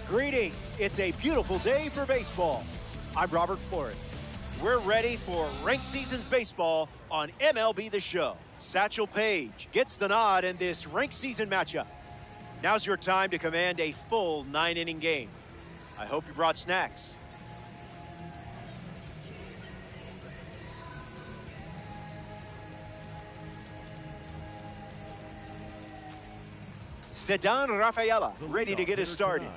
Greetings. It's a beautiful day for baseball. I'm Robert Flores. We're ready for Ranked Seasons Baseball on MLB The Show. Satchel Paige gets the nod in this Ranked Season matchup. Now's your time to command a full 9-inning game. I hope you brought snacks. Ceddanne Rafaela ready to get us started.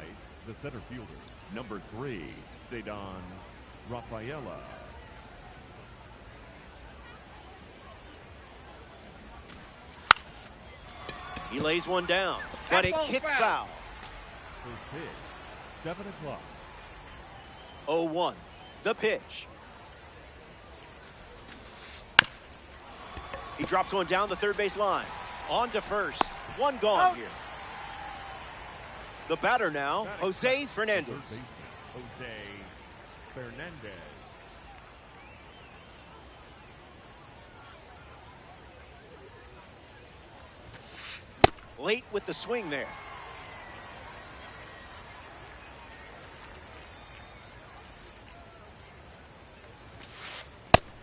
The center fielder, number 3, Ceddanne Rafaela. He lays one down, but it kicks foul. First pitch, 7 o'clock. 0-1, the pitch. He drops one down the third base line. On to first. One gone here. The batter now, Jose Fernandez. Jose Fernandez. Late with the swing there.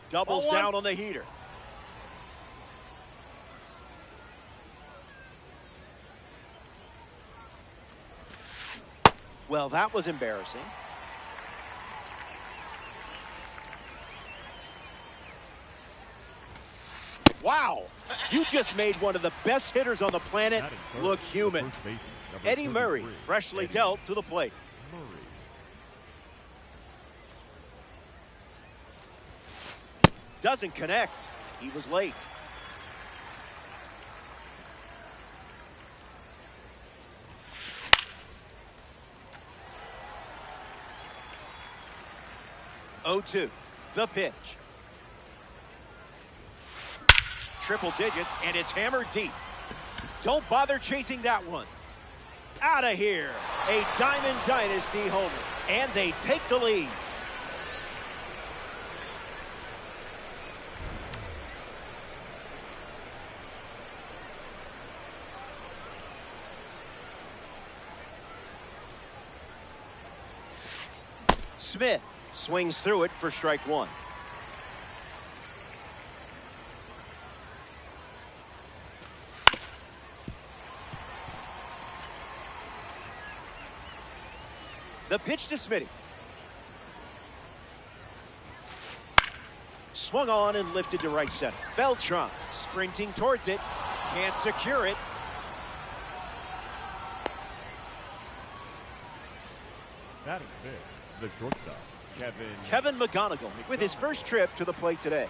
Doubles down on the heater. Well, that was embarrassing. Wow, you just made one of the best hitters on the planet look human. Eddie Murray freshly dealt to the plate. Doesn't connect. He was late. Oh-2, the pitch. Triple digits, and it's hammered deep. Don't bother chasing that one. Out of here. A Diamond Dynasty homer, and they take the lead. Smith swings through it for strike one. The pitch to Smitty. Swung on and lifted to right center. Beltran sprinting towards it. Can't secure it. Batting fifth, the shortstop, Kevin McGonigal with his first trip to the plate today.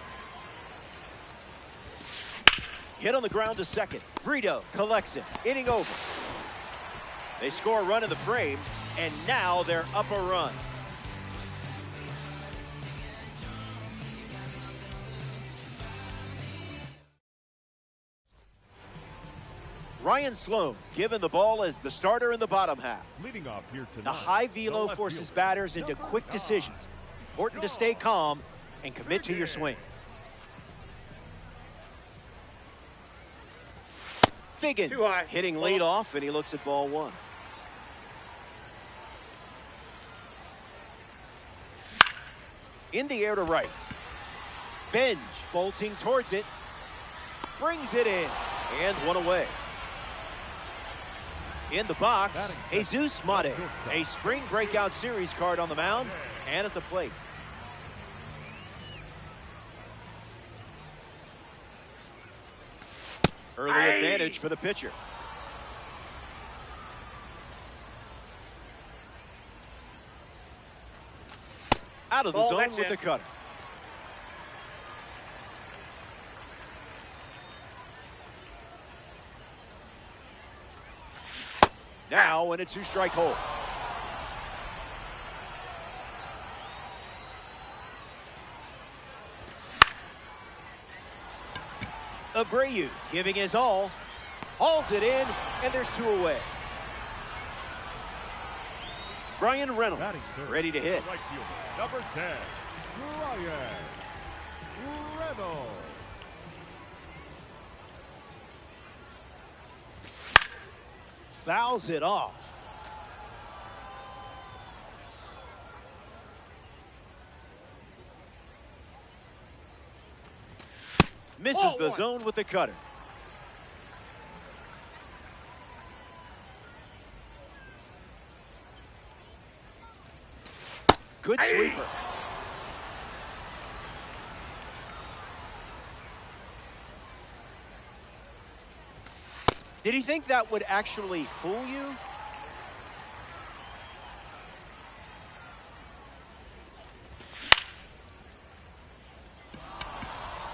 Hit on the ground to second. Brito collects it. Inning over. They score a run in the frame, and now they're up a run. Ryan Sloan given the ball as the starter in the bottom half. Leading off here tonight, the high velo forces batters into quick decisions. Important to stay calm and commit to your swing. Figgins hitting lead off, and he looks at ball one. In the air to right. Benj bolting towards it. Brings it in. And one away. In the box, Jesus Mate, a spring breakout series card on the mound and at the plate. Early advantage for the pitcher. Out of the zone with the cutter. Now in a two-strike hole. Abreu giving his all. Hauls it in, and there's two away. Brian Reynolds ready to hit. Right fielder, number 10, Brian Reynolds. Fouls it off. Misses the zone with the cutter. Good sweeper. Did he think that would actually fool you?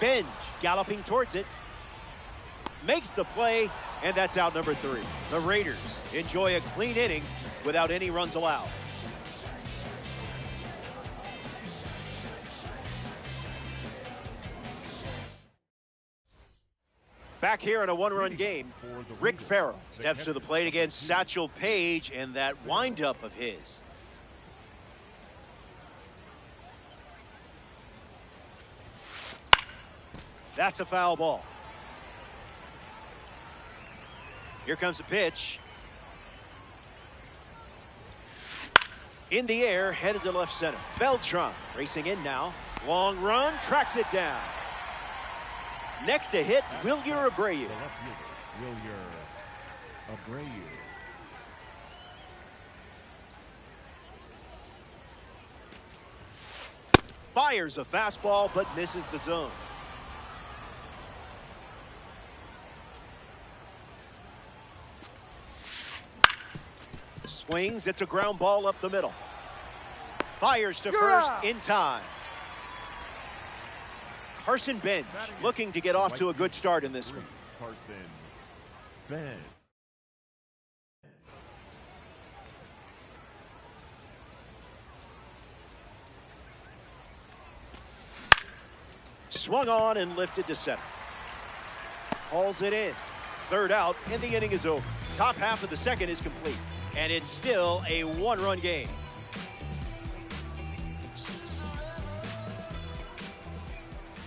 Benj galloping towards it. Makes the play, and that's out number 3. The Raiders enjoy a clean inning without any runs allowed. Back here in a one-run game, Rick Farrell steps to the plate against Satchel Paige and that windup of his. That's a foul ball. Here comes a pitch. In the air, headed to left center. Beltran racing in now. Long run, tracks it down. Next to hit, Wilyer Abreu. Wilyer Abreu. Fires a fastball, but misses the zone. Swings, it's a ground ball up the middle. Fires to first in time. Carson Benj looking to get off to a good start in this one. Carson Benj. Swung on and lifted to center. Hauls it in. Third out, and the inning is over. Top half of the second is complete, and it's still a one-run game.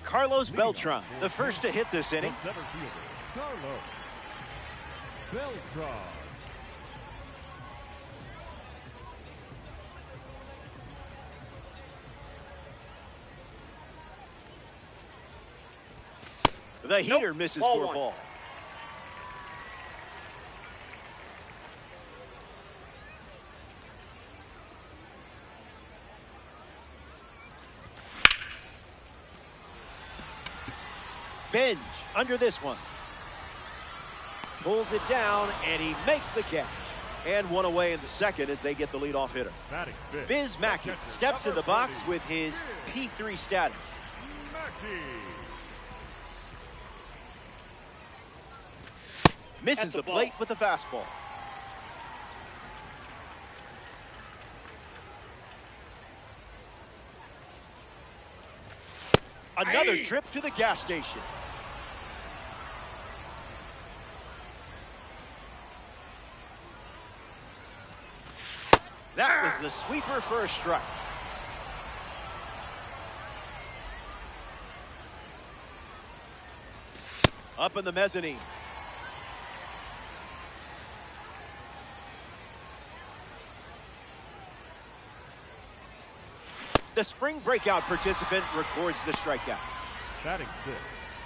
Carlos Beltran, the first to hit this inning. Center fielder, Carlos Beltran. The heater misses for a ball. Benj under this one. Pulls it down, and he makes the catch. And one away in the second as they get the leadoff hitter. Biz Mackey steps in the box with his P3 status. Misses the plate with the fastball. Another trip to the gas station. That was the sweeper for a strike. Up in the mezzanine. The spring breakout participant records the strikeout. Batting fifth,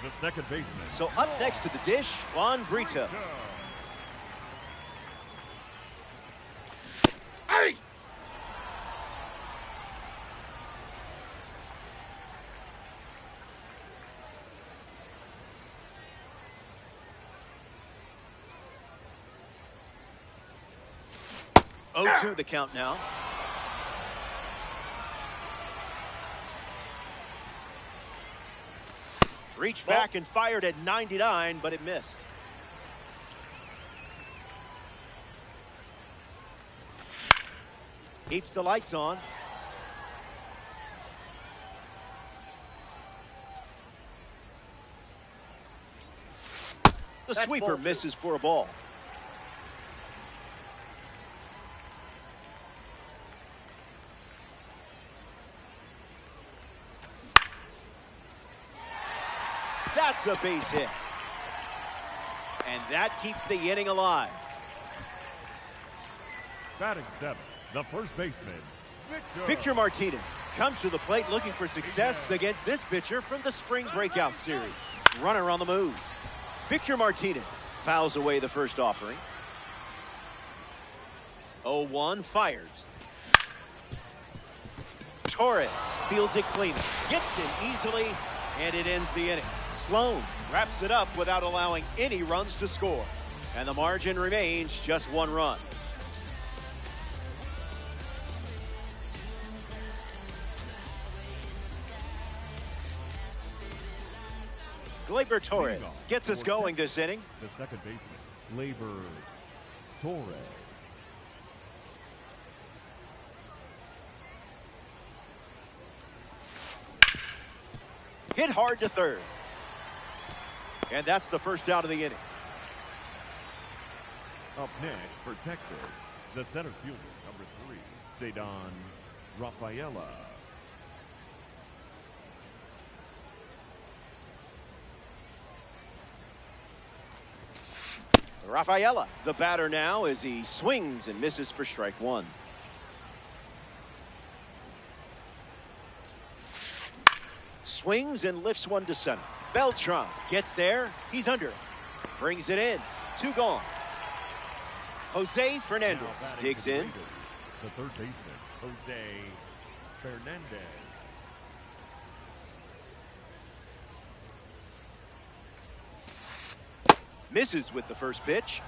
the second baseman. So up next to the dish, Juan Brito. Hey! Oh, 2 the count now. Reached back and fired at 99, but it missed. Keeps the lights on. The sweeper misses for a ball. That's a base hit. And that keeps the inning alive. Batting 7, the first baseman, Victor Martinez comes to the plate looking for success against this pitcher from the spring breakout series. Runner on the move. Victor Martinez fouls away the first offering. 0-1 fires. Torres fields it cleanly, gets in easily, and it ends the inning. Sloan wraps it up without allowing any runs to score. And the margin remains just 1 run. Gleyber Torres gets us going this inning. The second baseman, Gleyber Torres. Hit hard to third. And that's the first out of the inning. Up next for Texas, the center fielder, number 3, Ceddanne Rafaela. Rafaela, the batter now, as he swings and misses for strike 1. Swings and lifts one to center. Beltran gets there. He's under. Brings it in. 2 gone. Jose Fernandez digs in. The third baseman, Jose Fernandez. Misses with the first pitch.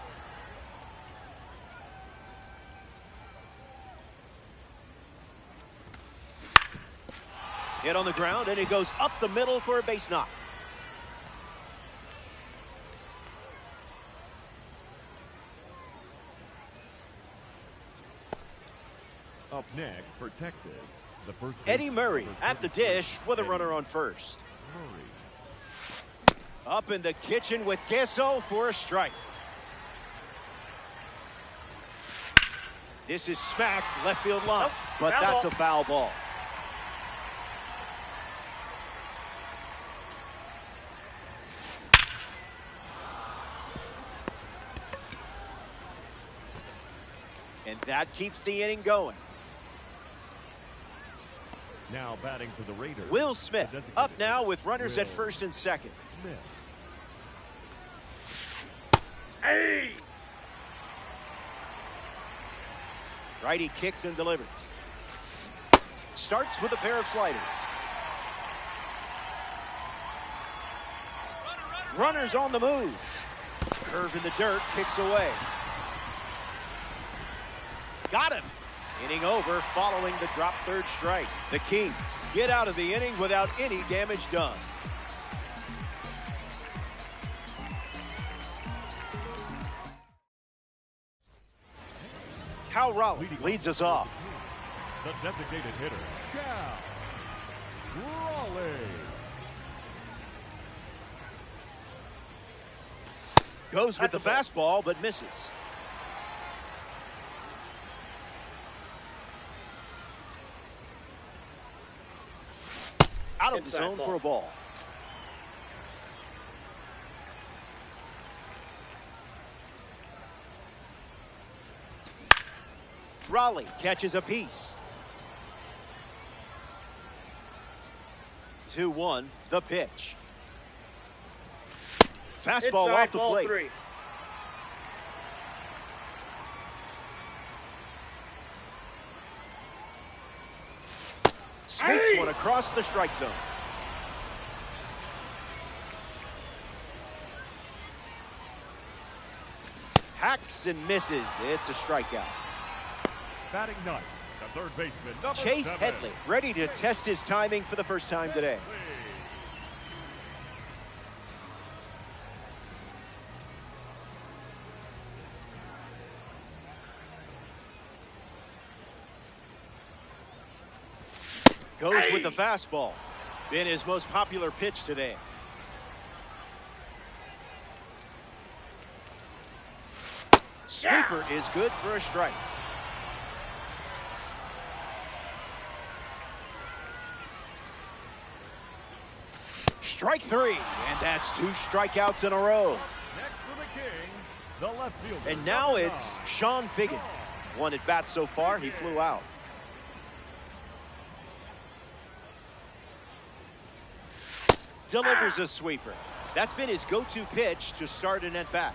Hit on the ground, and it goes up the middle for a base knock. Up next for Texas, the first Eddie baseman, Murray number at the 22, dish with a runner Eddie on first. Murray. Up in the kitchen with Queso for a strike. This is smacked left field line, but that's a foul ball. And that keeps the inning going. Now batting for the Raiders, Will Smith the up designated now with runners at Will first and second. Smith. Hey! Righty kicks and delivers. Starts with a pair of sliders. Runners on the move. Curve in the dirt, kicks away. Got him. Inning over following the drop third strike. The Kings get out of the inning without any damage done. Cal Raleigh leads us off. The designated hitter, Cal Raleigh. Goes with the fastball, but misses. Out of the zone for a ball. Raleigh catches a piece. 2-1, the pitch. Fastball off the plate. 3. Sweeps one across the strike zone. Hacks and misses. It's a strikeout. Batting ninth, the third baseman, number Chase 7. Headley ready to test his timing for the first time today. Goes with the fastball. Been his most popular pitch today. Sweeper is good for a strike. Strike three, and that's 2 strikeouts in a row. Next for the King, the left fielder. And now it's Sean Figgins. 1 at bat so far, he flew out. Delivers a sweeper. That's been his go-to pitch to start an at-bat.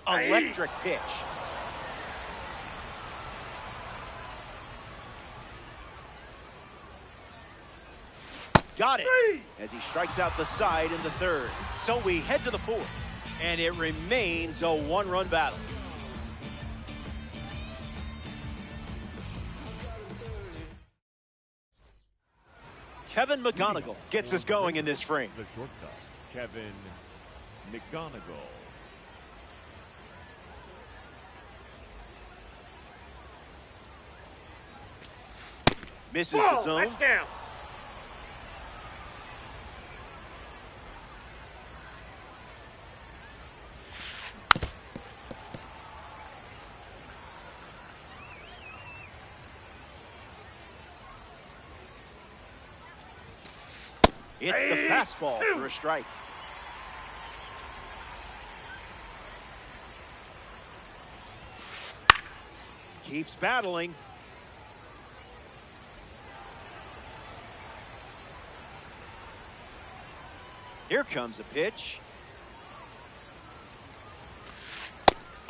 Electric pitch. Got it as he strikes out the side in the 3rd. So we head to the 4th, and it remains a 1-run battle. Kevin McGonigal gets us going in this frame. The shortstop, Kevin McGonigal. Misses the zone. Touchdown. It's the fastball for a strike. Keeps battling. Here comes a pitch.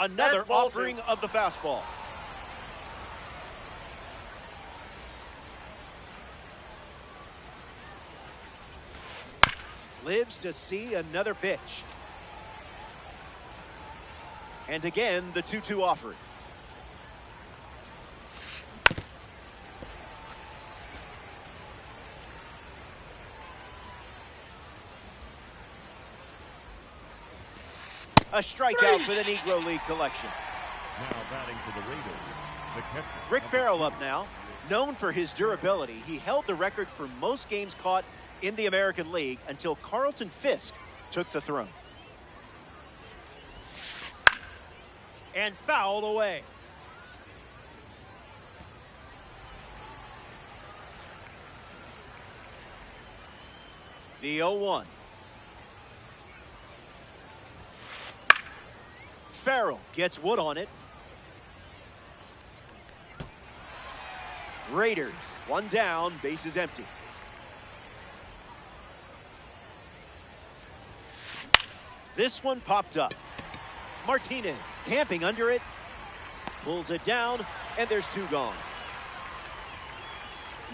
Another offering of the fastball. Lives to see another pitch. And again, the 2-2 offering. A strikeout for the Negro League collection. Now batting for the Raiders, the catcher. Rick Farrell up now. Known for his durability, he held the record for most games caught in the American League until Carlton Fisk took the throne. And fouled away. The 0-1. Farrell gets wood on it. Raiders, 1 down, bases empty. This one popped up. Martinez camping under it. Pulls it down, and there's 2 gone.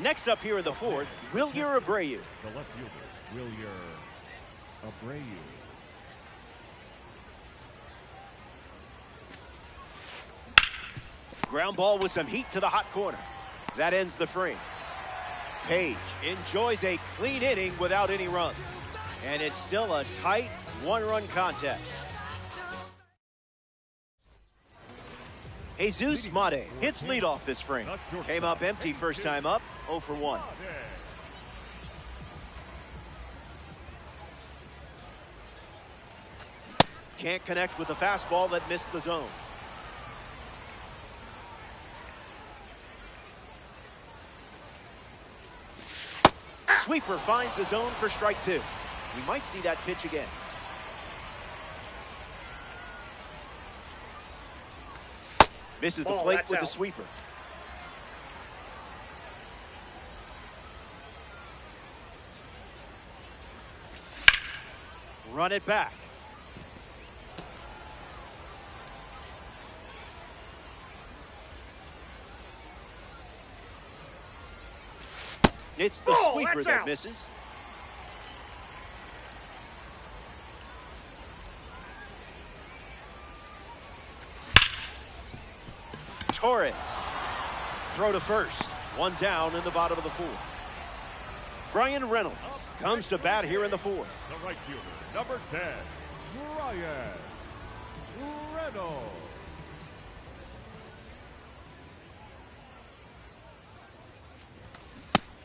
Next up here in the 4th, Wilyer Abreu. The left fielder, Wilyer Abreu. Ground ball with some heat to the hot corner. That ends the frame. Page enjoys a clean inning without any runs. And it's still a tight 1-run contest. Jesus Mate hits leadoff this frame. Came up empty first time up, 0 for 1. Can't connect with the fastball that missed the zone. Sweeper finds the zone for strike 2. We might see that pitch again. Misses the plate with the sweeper. Run it back. It's the sweeper that misses. Torres. Throw to first. 1 down in the bottom of the 4th. Brian Reynolds comes to bat here in the 4th. The right fielder, number 10, Brian Reynolds.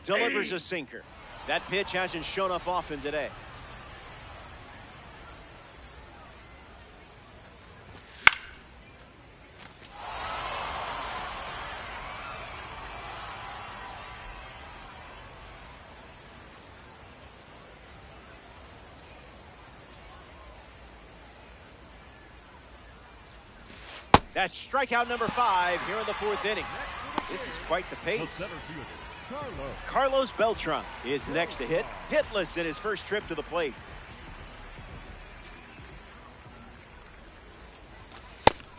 delivers a sinker. That pitch hasn't shown up often today. That's strikeout number 5 here in the 4th inning. This is quite the pace. Carlos Beltran is the next to hit. Hitless in his first trip to the plate.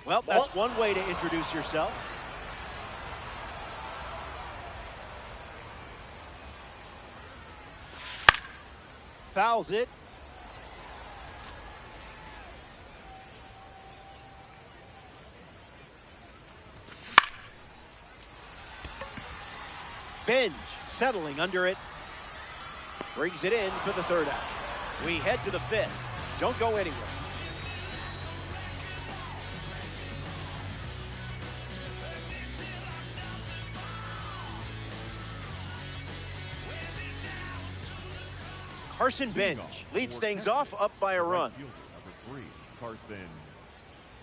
Well, that's one way to introduce yourself. Fouls it. Benj settling under it. Brings it in for the 3rd out. We head to the 5th. Don't go anywhere. Carson Benj leads things off up by a run. Number 3, Carson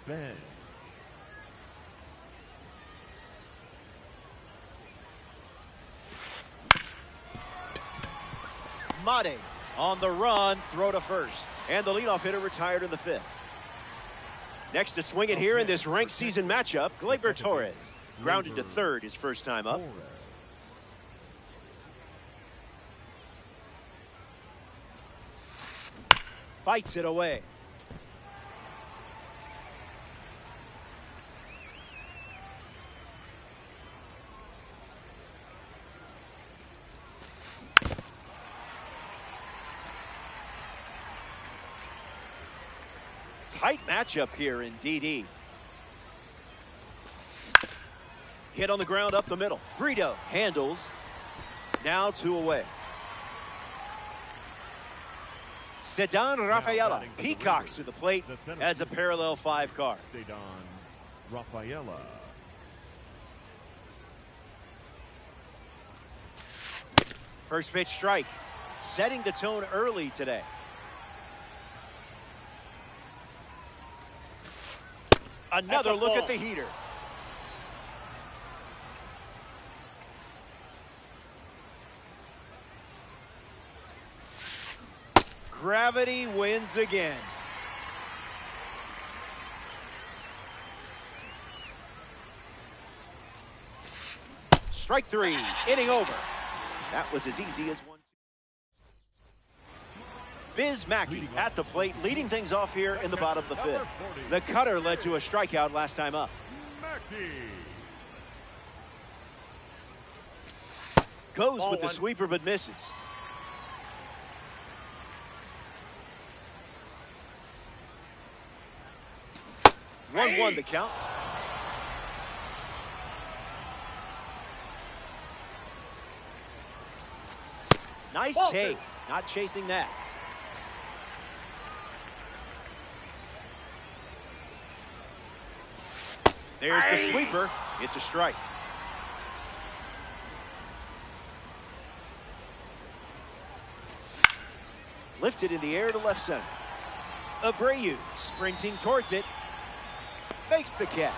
Benj. Mate on the run, throw to first. And the leadoff hitter retired in the 5th. Next to swing it here in this ranked season matchup, Gleyber Torres. Grounded to 3rd his first time up. Fights it away. Tight matchup here in DD. Hit on the ground up the middle. Brito handles. Now 2 away. Ceddanne Rafaela peacocks to the plate as a parallel 5 car. Ceddanne Rafaela. First pitch strike. Setting the tone early today. Another look at the heater. Gravity wins again. Strike 3, inning over. That was as easy as 1. Biz Mackey at the plate, leading things off here in the bottom of the 5th. The cutter led to a strikeout last time up. Goes with the sweeper but misses. Hey. 1-1 the count. Nice take. Not chasing that. There's the sweeper. It's a strike. Lifted in the air to left center. Abreu sprinting towards it. Makes the catch.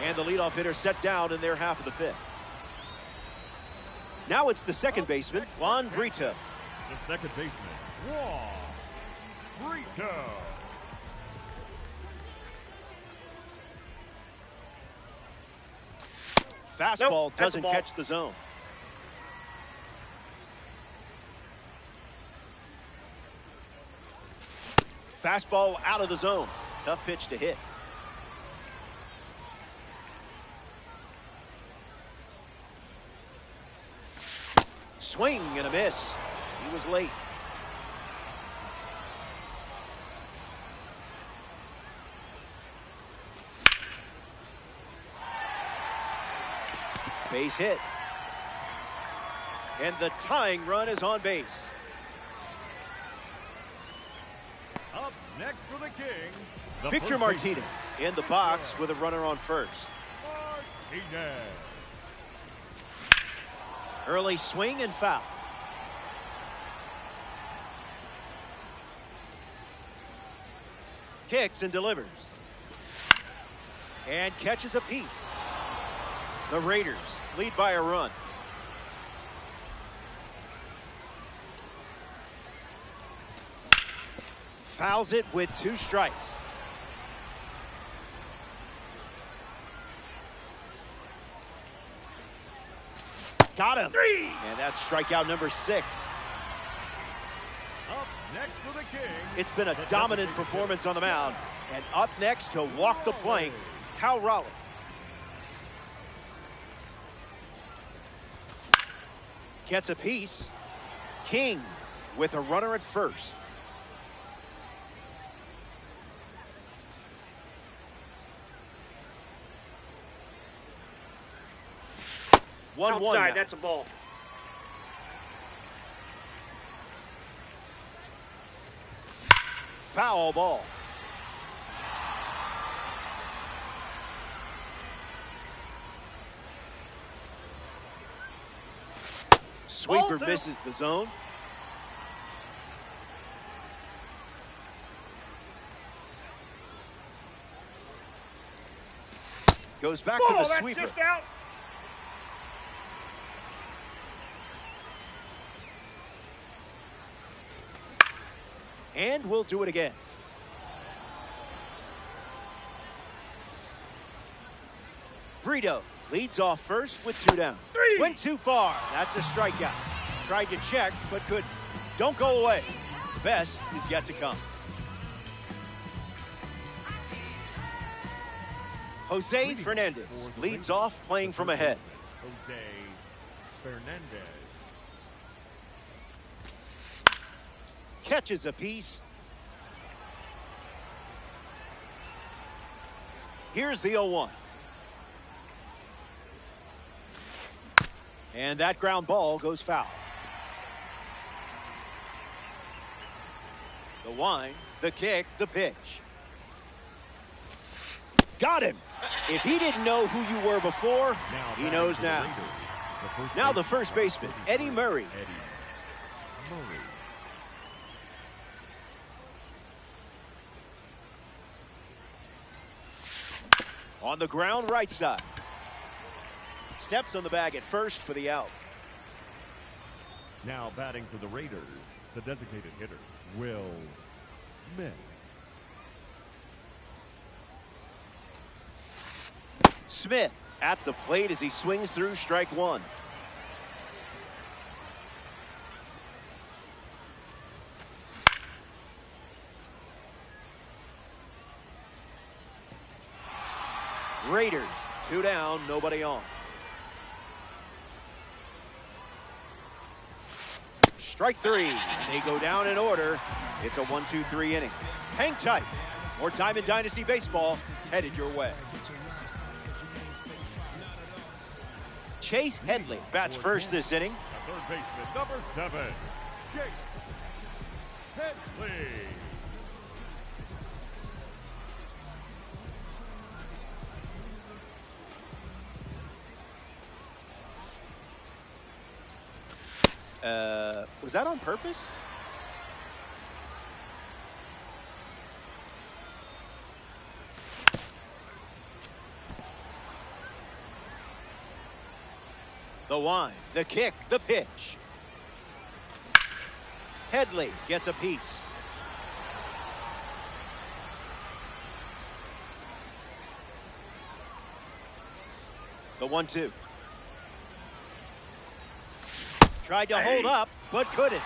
And the leadoff hitter set down in their half of the 5th. Now it's the second baseman, Juan Brito. The second baseman, Juan Brito. Fastball doesn't catch the zone. Fastball out of the zone. Tough pitch to hit. Swing and a miss. He was late. Base hit. And the tying run is on base. Up next for the King. Victor Martinez in the box with a runner on first. Martinez. Early swing and foul. Kicks and delivers. And catches a piece. The Raiders lead by a run. Fouls it with 2 strikes. Got him. 3. And that's strikeout number 6. Up next for the King. It's been a dominant performance on the mound. And up next to walk the plank, Cal Raleigh. Gets a piece. Kings with a runner at first. Outside, now. that's a ball. Foul ball. Sweeper misses the zone. Goes back to the sweeper. Just out. And we'll do it again. Brito leads off first with 2 down. 3. Went too far. That's a strikeout. Tried to check, but couldn't. Don't go away. Best is yet to come. Jose Fernandez leads off playing from ahead. Jose Fernandez. Catches a piece. Here's the 0-1. And that ground ball goes foul. The wind, the kick, the pitch. Got him. If he didn't know who you were before, he knows now. Now the first baseman, Eddie Murray. On the ground, right side. Steps on the bag at first for the out. Now batting for the Raiders, the designated hitter, Will Smith. Smith at the plate as he swings through strike 1. Raiders, 2 down, nobody on. Strike 3. They go down in order. It's a 1-2-3 inning. Hang tight. More Diamond Dynasty Baseball headed your way. Chase Headley bats first this inning. Third baseman, number 7, Chase Headley. Was that on purpose? The wind, the kick, the pitch. Headley gets a piece. The 1-2. Tried to hold up, but couldn't.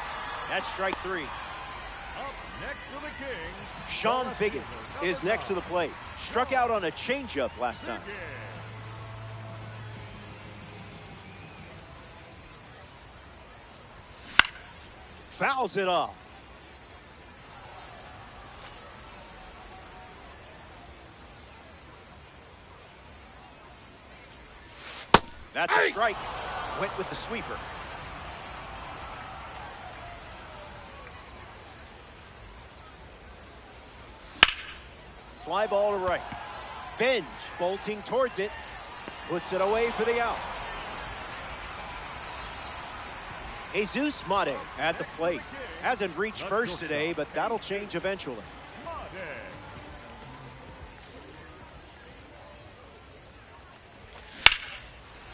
That's strike 3. Up next for the King, Sean Figgins is next to the plate. Struck out on a changeup last time. Fouls it off. That's a strike. Went with the sweeper. Fly ball to right. Benj bolting towards it. Puts it away for the out. Jesus Mate at the plate. Hasn't reached first today, but that'll change eventually.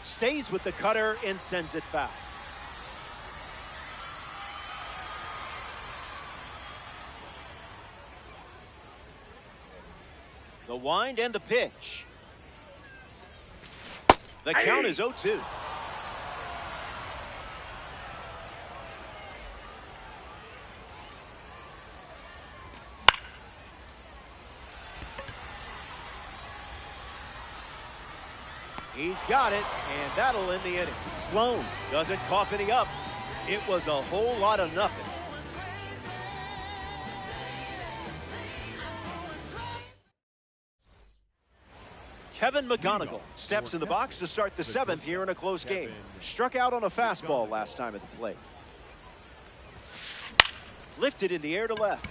Stays with the cutter and sends it foul. The wind and the pitch. The count is 0-2. He's got it, and that'll end the inning. Sloan doesn't cough any up. It was a whole lot of nothing. Kevin McGonigal steps in the box to start the seventh here in a close game. Struck out on a fastball last time at the plate. Lifted in the air to left.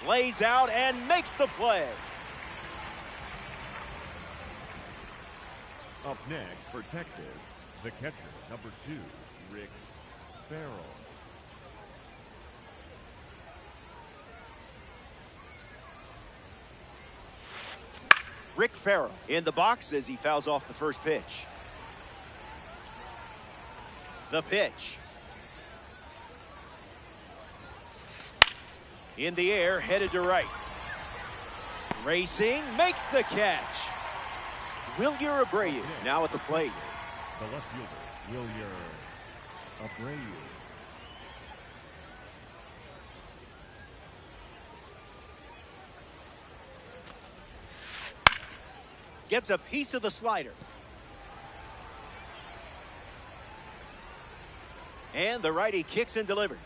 Lays out and makes the play. Up next for Texas, the catcher, number 2, Rick Farrell. Rick Farrell in the box as he fouls off the first pitch. The pitch. In the air, headed to right. Racing, makes the catch. Wilyer Abreu now at the plate. The left fielder, Wilyer Abreu. Gets a piece of the slider. And the righty kicks and delivers.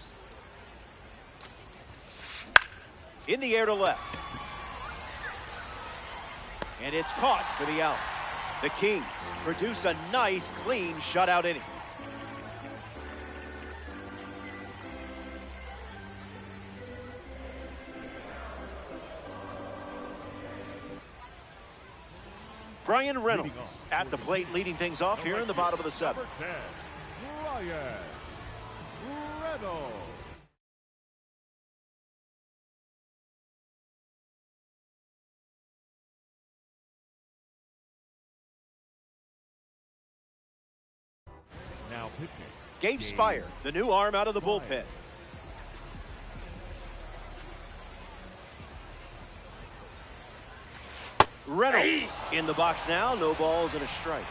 In the air to left. And it's caught for the out. The Kings produce a nice, clean shutout inning. Brian Reynolds at the plate leading things off here in the bottom of the seventh. Brian Reynolds. Now pitching. Gabe Spire, the new arm out of the bullpen. Reynolds in the box now. No balls and a strike.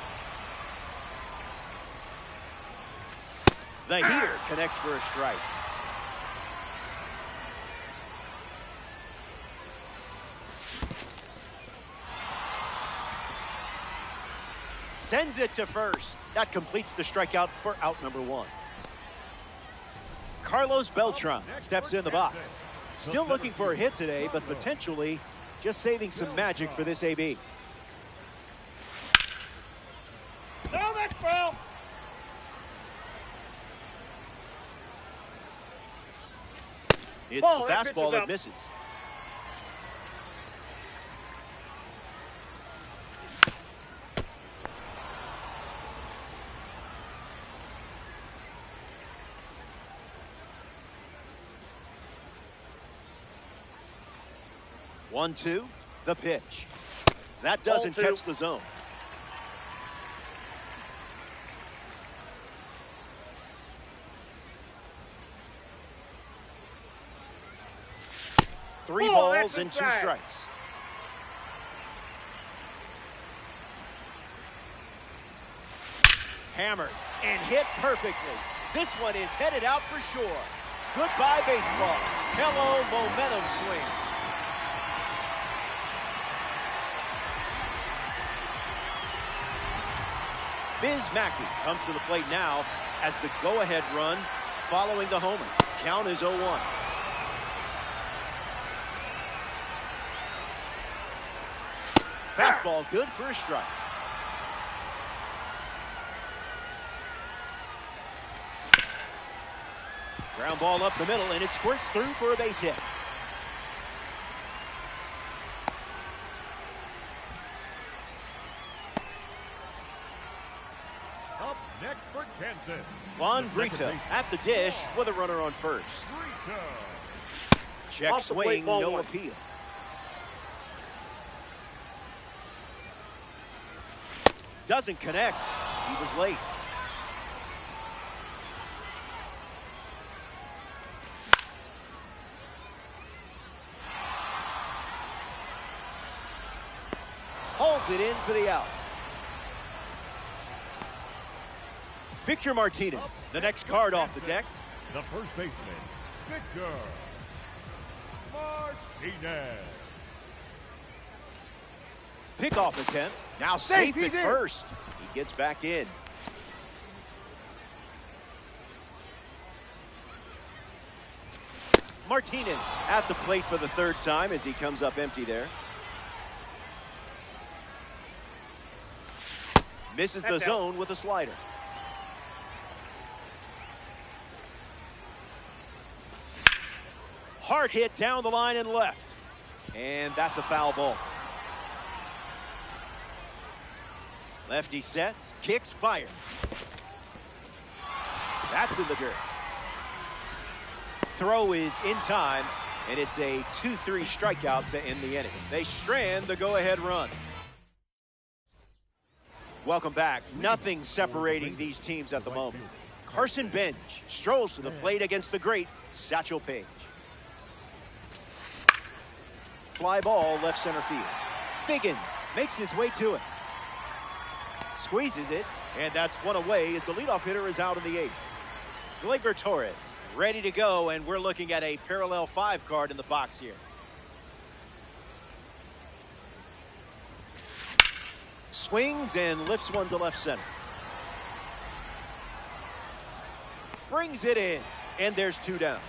The heater connects for a strike. Sends it to first. That completes the strikeout for out number 1. Carlos Beltran steps in the box. Still looking for a hit today, but potentially just saving some magic for this AB. No, that's foul. It's Ball, the that fastball pitch is that out. misses. One, two, the pitch. That doesn't Ball 2. catch the zone. Three Ball, balls that's and 2 inside. strikes. Hammered and hit perfectly. This one is headed out for sure. Goodbye baseball. Hello momentum swing. Biz Mackey comes to the plate now as the go-ahead run following the homer. Count is 0-1. Fastball good for a strike. Ground ball up the middle, and it squirts through for a base hit. Next for Kansas. Juan the second Brito baseman. at the dish with a runner on first. Brito. Check Off the plate, swing, ball no one. appeal. Doesn't connect. He was late. Hauls it in for the out. Victor Martinez, the next card off the deck. The first baseman, Victor Martinez. Pickoff attempt. Now safe he's at in. first. He gets back in. Martinez at the plate for the third time as he comes up empty there. Misses the That's out. zone with a slider. Hard hit down the line and left. And that's a foul ball. Lefty sets, kicks, fire. That's in the dirt. Throw is in time, and it's a 2-3 strikeout to end the inning. They strand the go-ahead run. Welcome back. Nothing separating these teams at the moment. Carson Bench strolls to the plate against the great Satchel Paige. Fly ball left center field. Figgins makes his way to it. Squeezes it, and that's one away as the leadoff hitter is out in the eighth. Gleyber Torres ready to go, and we're looking at a parallel 5 card in the box here. Swings and lifts one to left center. Brings it in, and there's 2 down.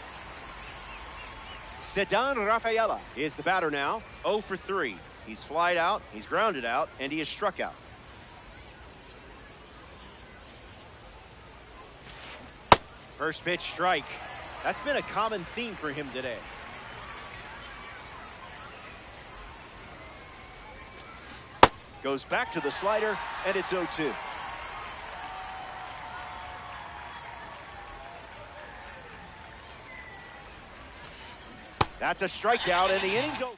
Ceddanne Rafaela is the batter now, 0 for 3. He's flied out, he's grounded out, and he is struck out. First pitch strike. That's been a common theme for him today. Goes back to the slider, and it's 0-2. That's a strikeout, and the inning's over.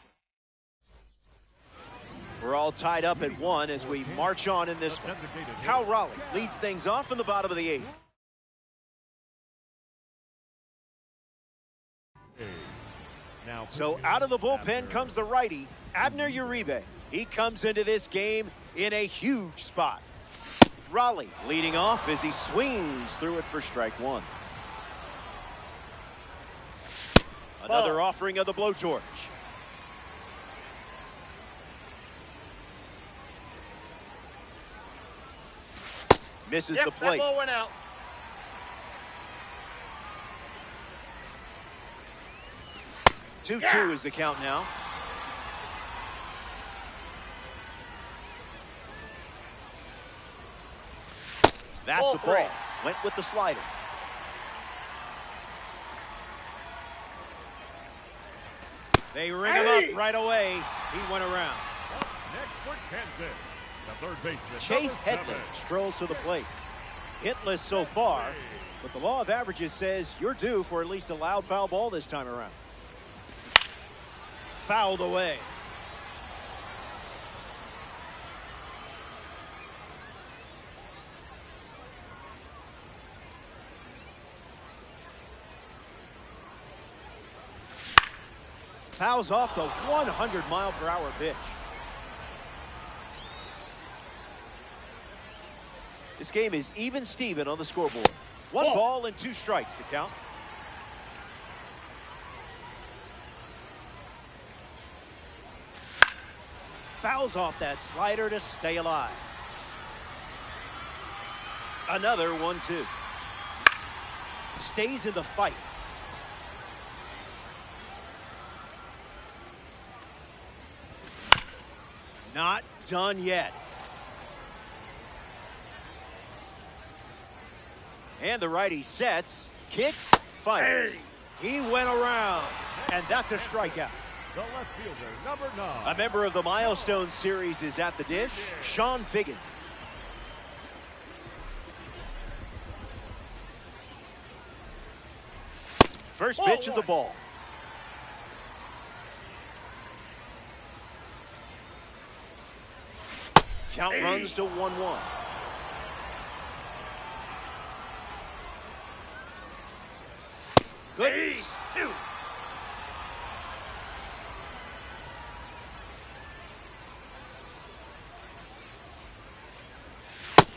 We're all tied up at 1 as we march on in this one. Cal Raleigh leads things off in the bottom of the 8th. So out of the bullpen comes the righty, Abner Uribe. He comes into this game in a huge spot. Raleigh leading off as he swings through it for strike 1. Another offering of the blowtorch. Misses the plate. That ball went out. Two is the count now. That's a ball. Went with the slider. They ring him up right away. He went around. Next for Kansas, the third baseman, Chase number Headley 7. strolls to the plate. Hitless so far, but the law of averages says you're due for at least a loud foul ball this time around. Fouled away. Fouls off the 100-mile-per-hour pitch. This game is even Steven on the scoreboard. 1 ball and 2 strikes, the count. Fouls off that slider to stay alive. Another 1-2. Stays in the fight. Not done yet. And the righty sets, kicks, fires. He went around, and that's a strikeout. The left fielder, number 9. A member of the Milestone Series is at the dish, Sean Figgins. First pitch of the ball. Count runs to 1-1. Good.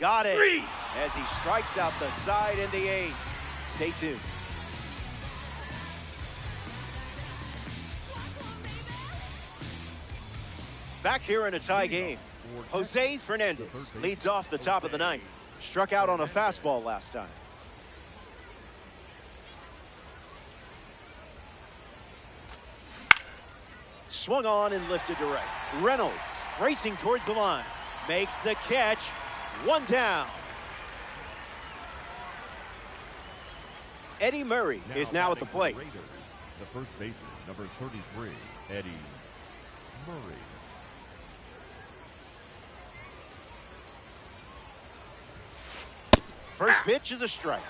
Got it. As he strikes out the side in the 8th. Stay tuned. Back here in a tie game. Jose Fernandez leads off the top of the 9th. Struck out on a fastball last time. Swung on and lifted to right. Reynolds racing towards the line. Makes the catch. 1 down. Eddie Murray is now at the plate. The first baseman, number 33, Eddie Murray. First pitch is a strike.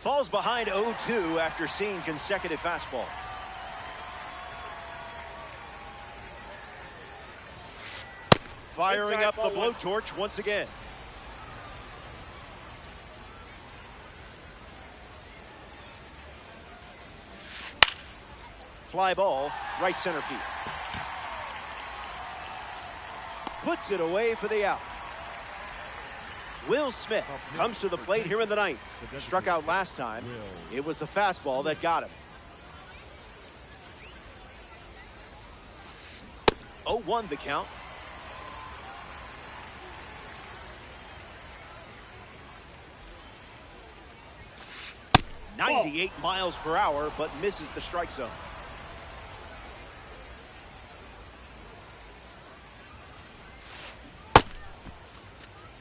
Falls behind 0-2 after seeing consecutive fastballs. Firing up the blowtorch once again. Fly ball, right center field. Puts it away for the out. Will Smith comes to the plate here in the 9th. Struck out last time. It was the fastball that got him. 0-1 the count. Oh. 98 miles per hour, but misses the strike zone.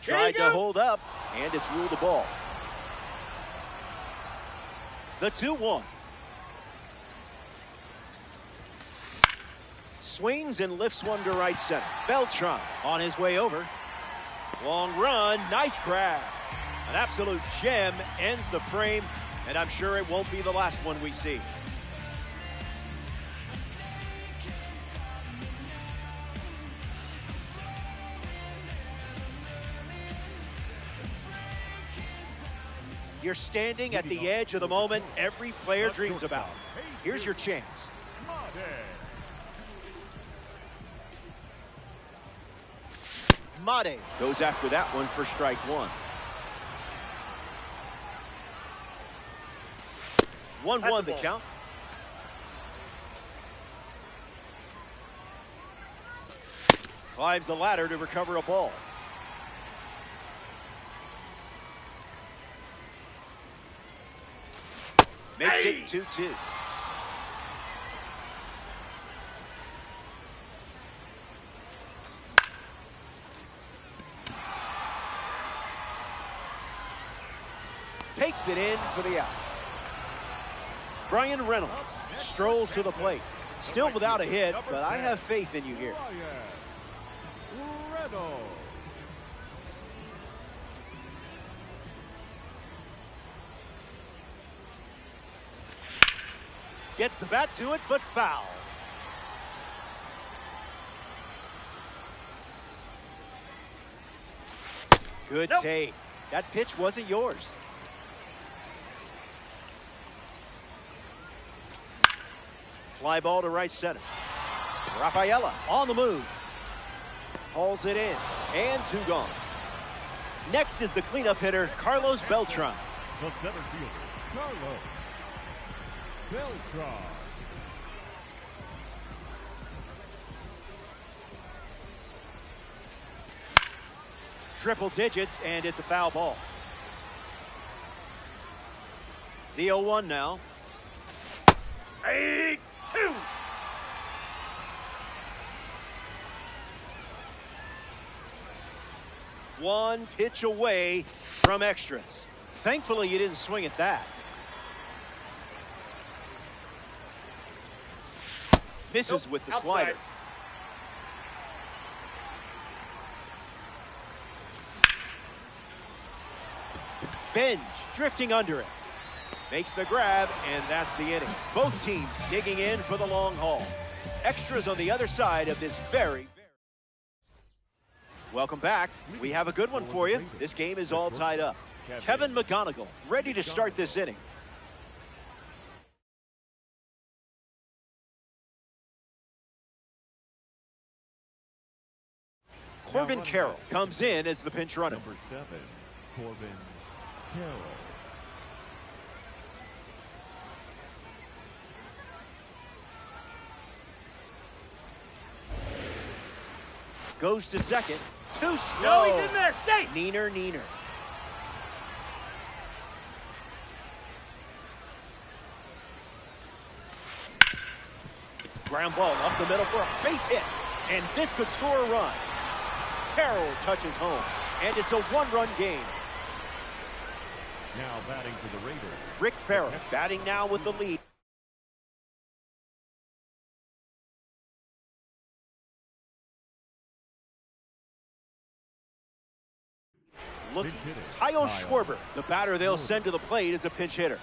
Tried to hold up, and it's ruled a ball. The 2-1. Swings and lifts one to right center. Beltran on his way over. Long run, nice grab. An absolute gem ends the frame, and I'm sure it won't be the last one we see. You're standing at the edge of the moment every player dreams about. Here's your chance. Mate goes after that one for strike 1. 1-1 the count. Climbs the ladder to recover a ball. Makes it 2-2. Takes it in for the out. Bryan Reynolds strolls to the plate. Still without a hit, but I have faith in you here. Gets the bat to it, but foul. Good take. That pitch wasn't yours. Fly ball to right center. Rafaela on the move. Hauls it in. And 2 gone. Next is the cleanup hitter, Carlos Beltran. The center fielder, Carlos Beltran. Triple digits, and it's a foul ball. The 0-1 now. 8-2. One pitch away from extras. Thankfully, you didn't swing at that. Misses with the slider. Benj drifting under it. Makes the grab, and that's the inning. Both teams digging in for the long haul. Extras on the other side of this very... Welcome back. We have a good one for you. This game is all tied up. Kevin McGonigal ready to start this inning. Corbin Carroll comes in as the pinch runner. Number 7, Corbin Carroll. Goes to second. Too slow. No, he's in there. Safe. Neener. Ground ball up the middle for a base hit. And this could score a run. Carroll touches home. And it's a one-run game. Now batting for the Raiders, Rick Farrell batting now with the lead. Looking, Kyle Schwarber, the batter they'll send to the plate as a pinch hitter.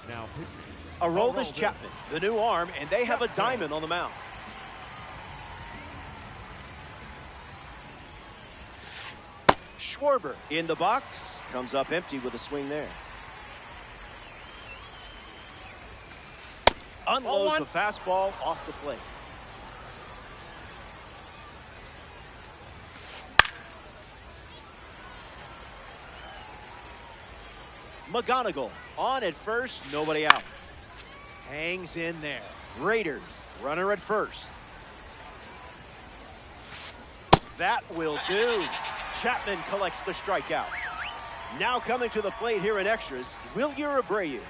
Now pitching. Aroldis Chapman, the new arm, and they have a diamond on the mound. Schwarber in the box, comes up empty with a swing there. Unloads the fastball off the plate. McGonigal on at first, nobody out. Hangs in there. Raiders, runner at first. That will do. Chapman collects the strikeout. Now coming to the plate here in extras, Wilyer Abreu.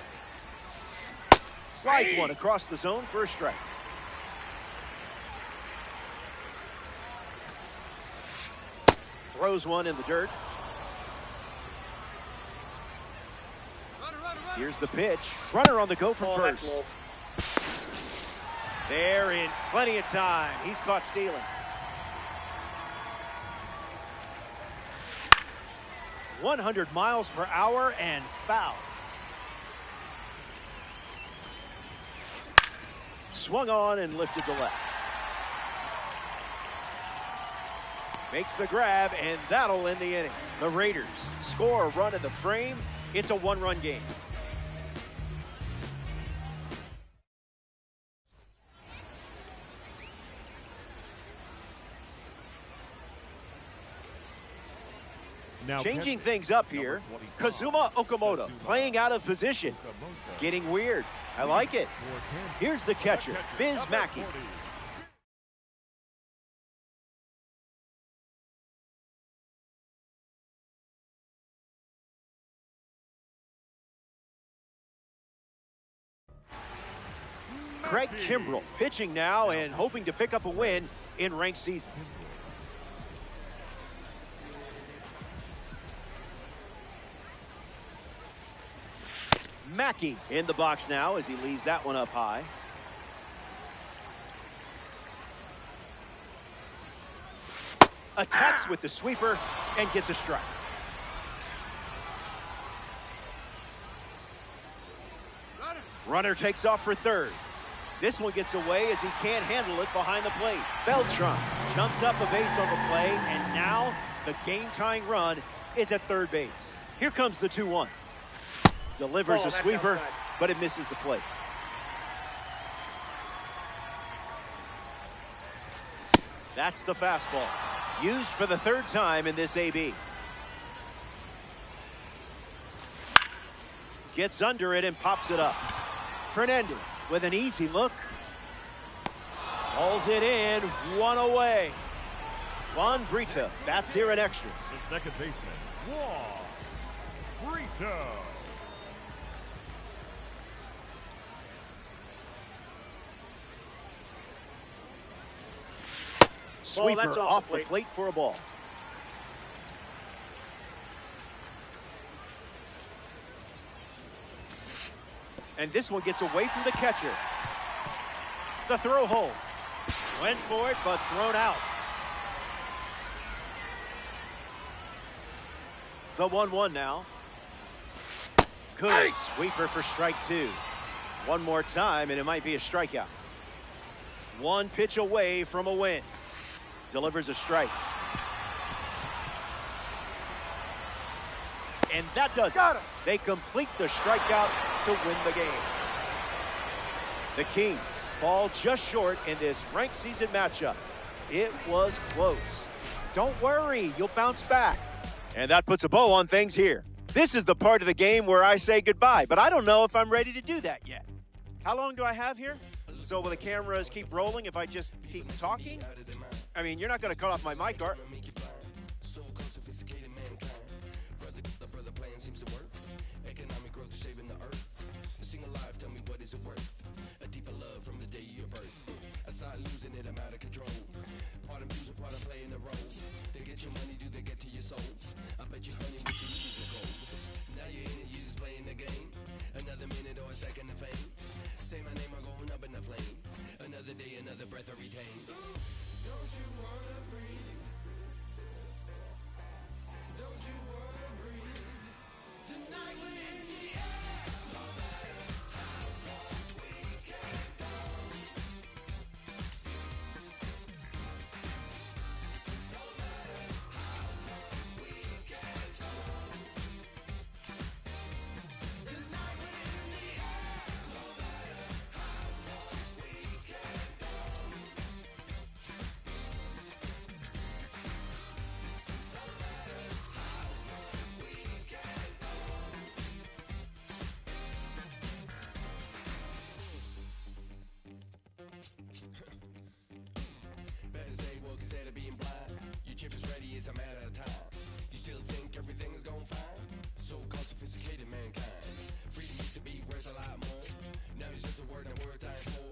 Slides one across the zone for a strike. Throws one in the dirt. Here's the pitch. Runner on the go from first. They're in plenty of time. He's caught stealing. .100 miles per hour and foul. Swung on and lifted to left. Makes the grab, and that'll end the inning. The Raiders score a run in the frame. It's a one-run game. Now changing things up here, Kazuma Okamoto playing out of position. Getting weird. I like it. Here's the catcher, Biz Mackey. Craig Kimbrell pitching now and hoping to pick up a win in ranked season. Mackey in the box now as he leaves that one up high. Attacks with the sweeper and gets a strike. Runner takes off for third. This one gets away as he can't handle it behind the plate. Beltran jumps up a base on the play, and now the game-tying run is at third base. Here comes the 2-1. Delivers a sweeper, but it misses the plate. That's the fastball, used for the third time in this AB. Gets under it and pops it up. Fernandez with an easy look. Hauls it in, one away. Juan Brito bats here in extras. The second baseman, Juan Brito. Sweeper off the plate for a ball. And this one gets away from the catcher. The throw home. Went for it, but thrown out. The 1-1 now. Good sweeper for strike two. One more time, and it might be a strikeout. One pitch away from a win. Delivers a strike. And that does it. They complete the strikeout to win the game. The Kings fall just short in this ranked season matchup. It was close. Don't worry, you'll bounce back. And that puts a bow on things here. This is the part of the game where I say goodbye, but I don't know if I'm ready to do that yet. How long do I have here? So will the cameras keep rolling if I just keep talking? I mean, you're not going to cut off my mic, are you? Better stay woke instead of being blind. Your chip is ready, it's a matter of time. You still think everything is going fine? So-called sophisticated mankind. Freedom used to be worth a lot more. Now it's just a word and word time for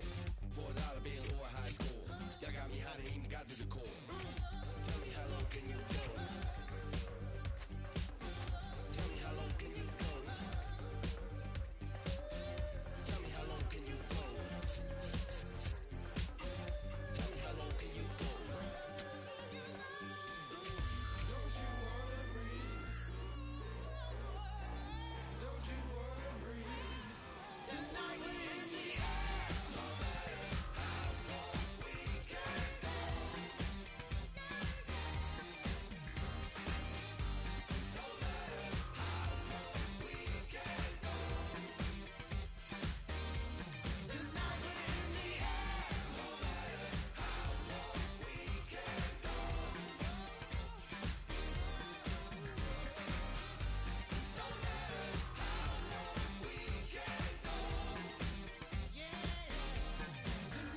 $4 bill or a high score. Y'all got me hot and even got to the core. Tell me how low can you go? Tell me how low can you go? Tell me how low can you go? Tell me how low can you go? Don't you wanna breathe? Don't you wanna breathe? Tonight we're in the air. No matter how low we can go. No matter how low we can go. Tonight we're in the air. No matter how low we can go. No matter how low we can go. Yeah. Tonight we're in the air. Tonight we're in the air. No matter how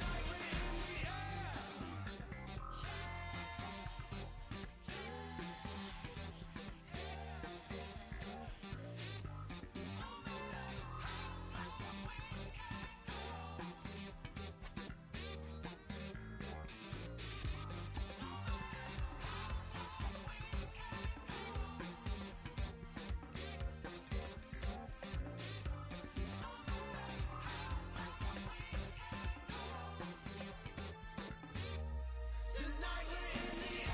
low we can go. No matter how low we can go. Tonight we're in the air.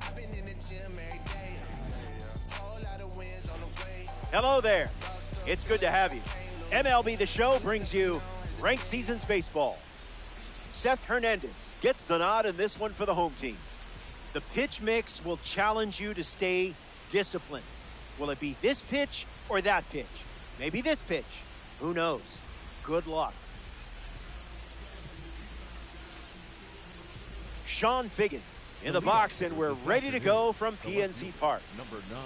I've been in the gym every day. Whole lot of wins on the way. Hello there. It's good to have you. MLB The Show brings you Ranked Seasons Baseball. Seth Hernandez gets the nod in this one for the home team. The pitch mix will challenge you to stay disciplined. Will it be this pitch or that pitch? Maybe this pitch. Who knows? Good luck. Sean Figgins in the box, and we're ready to go from PNC Park. Number 9,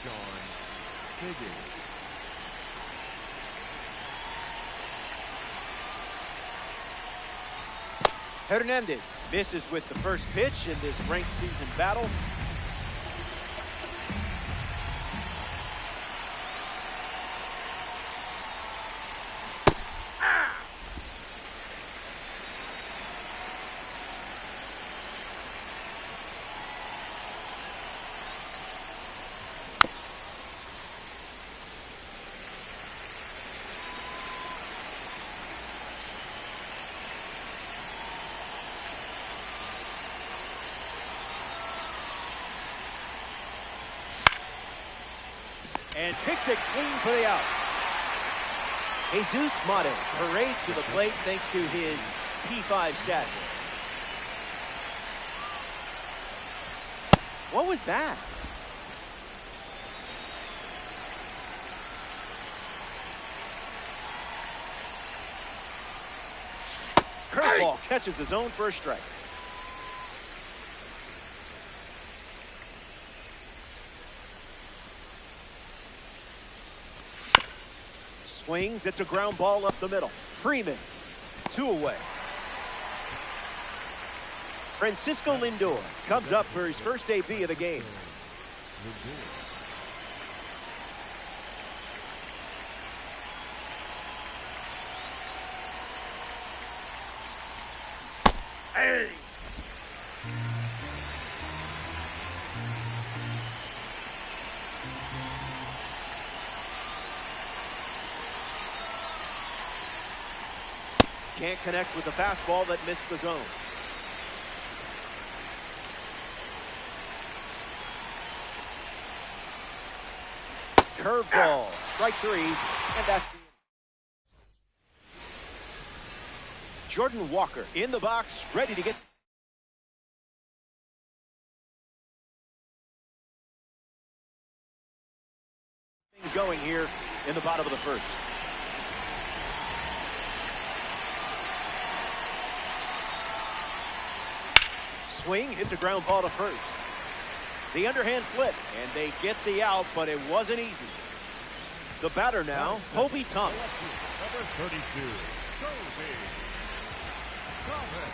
Sean Figgins. Hernandez misses with the first pitch in this ranked season battle. and picks it clean for the out. Jesus Mate parades to the plate thanks to his P5 status. What was that? Curveball catches the zone for a strike. Swings, it's a ground ball up the middle. Freeman, 2 away. Francisco Lindor comes up for his first AB of the game. Hey! Can't connect with the fastball that missed the zone. Curveball, strike 3, and that's the Jordan Walker in the box, ready to get things going here in the bottom of the first. Swing, hits a ground ball to first. The underhand flip, and they get the out, but it wasn't easy. The batter now, Colby Thomas. Number 32, Colby Thomas.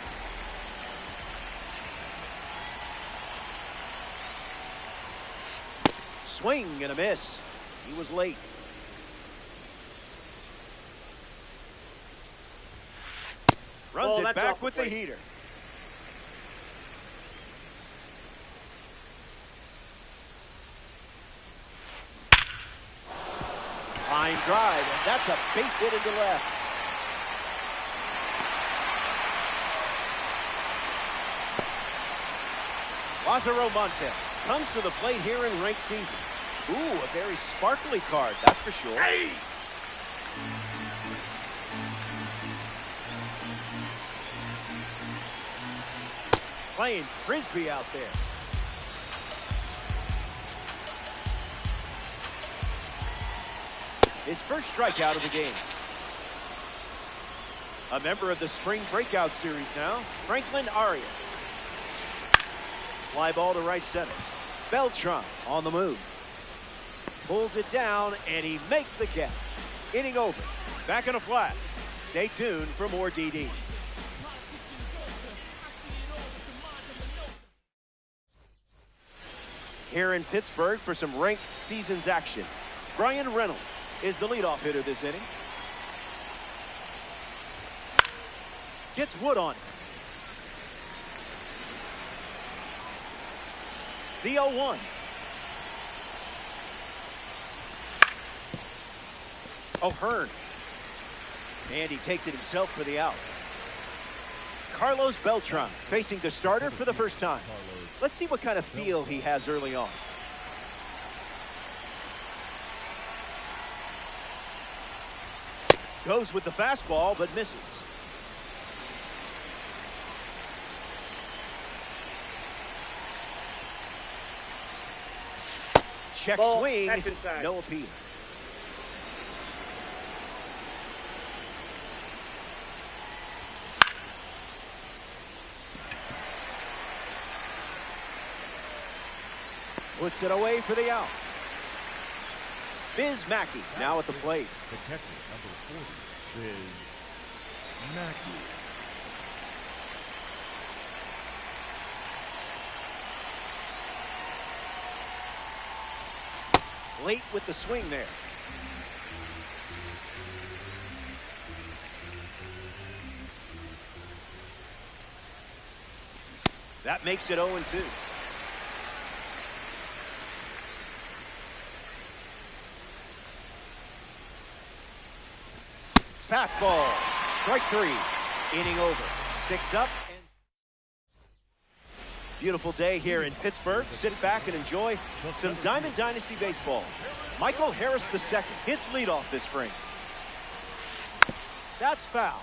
Swing and a miss. He was late. Runs it back with the heater. Line drive, and that's a base hit into left. Lázaro Montes comes to the plate here in ranked season. Ooh, a very sparkly card, that's for sure. Hey! Playing frisbee out there. His first strikeout of the game. A member of the spring breakout series now, Franklin Arias. Fly ball to right center. Beltran on the move. Pulls it down, and he makes the catch. Inning over. Back in a flat. Stay tuned for more DD. Here in Pittsburgh for some ranked seasons action. Brian Reynolds is the leadoff hitter this inning. Gets Wood on it. The 0-1. O'Hearn. And he takes it himself for the out. Carlos Beltran facing the starter for the first time. Let's see what kind of feel he has early on. Goes with the fastball, but misses. Check swing, no appeal. Puts it away for the out. Biz Mackey now at the plate. The catcher, number 40, Biz Mackey. Late with the swing there. That makes it 0-2. Fastball, strike 3, inning over, 6 up. Beautiful day here in Pittsburgh. Sit back and enjoy some Diamond Dynasty baseball. Michael Harris II hits leadoff this frame. That's foul.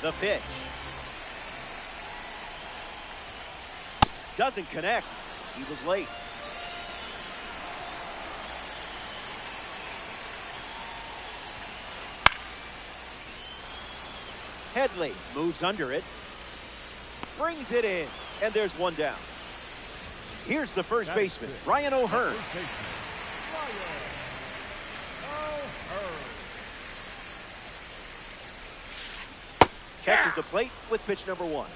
The pitch. Doesn't connect. He was late. Headley moves under it. Brings it in. And there's one down. Here's the first baseman, Ryan O'Hearn. Catches the plate with pitch number 1.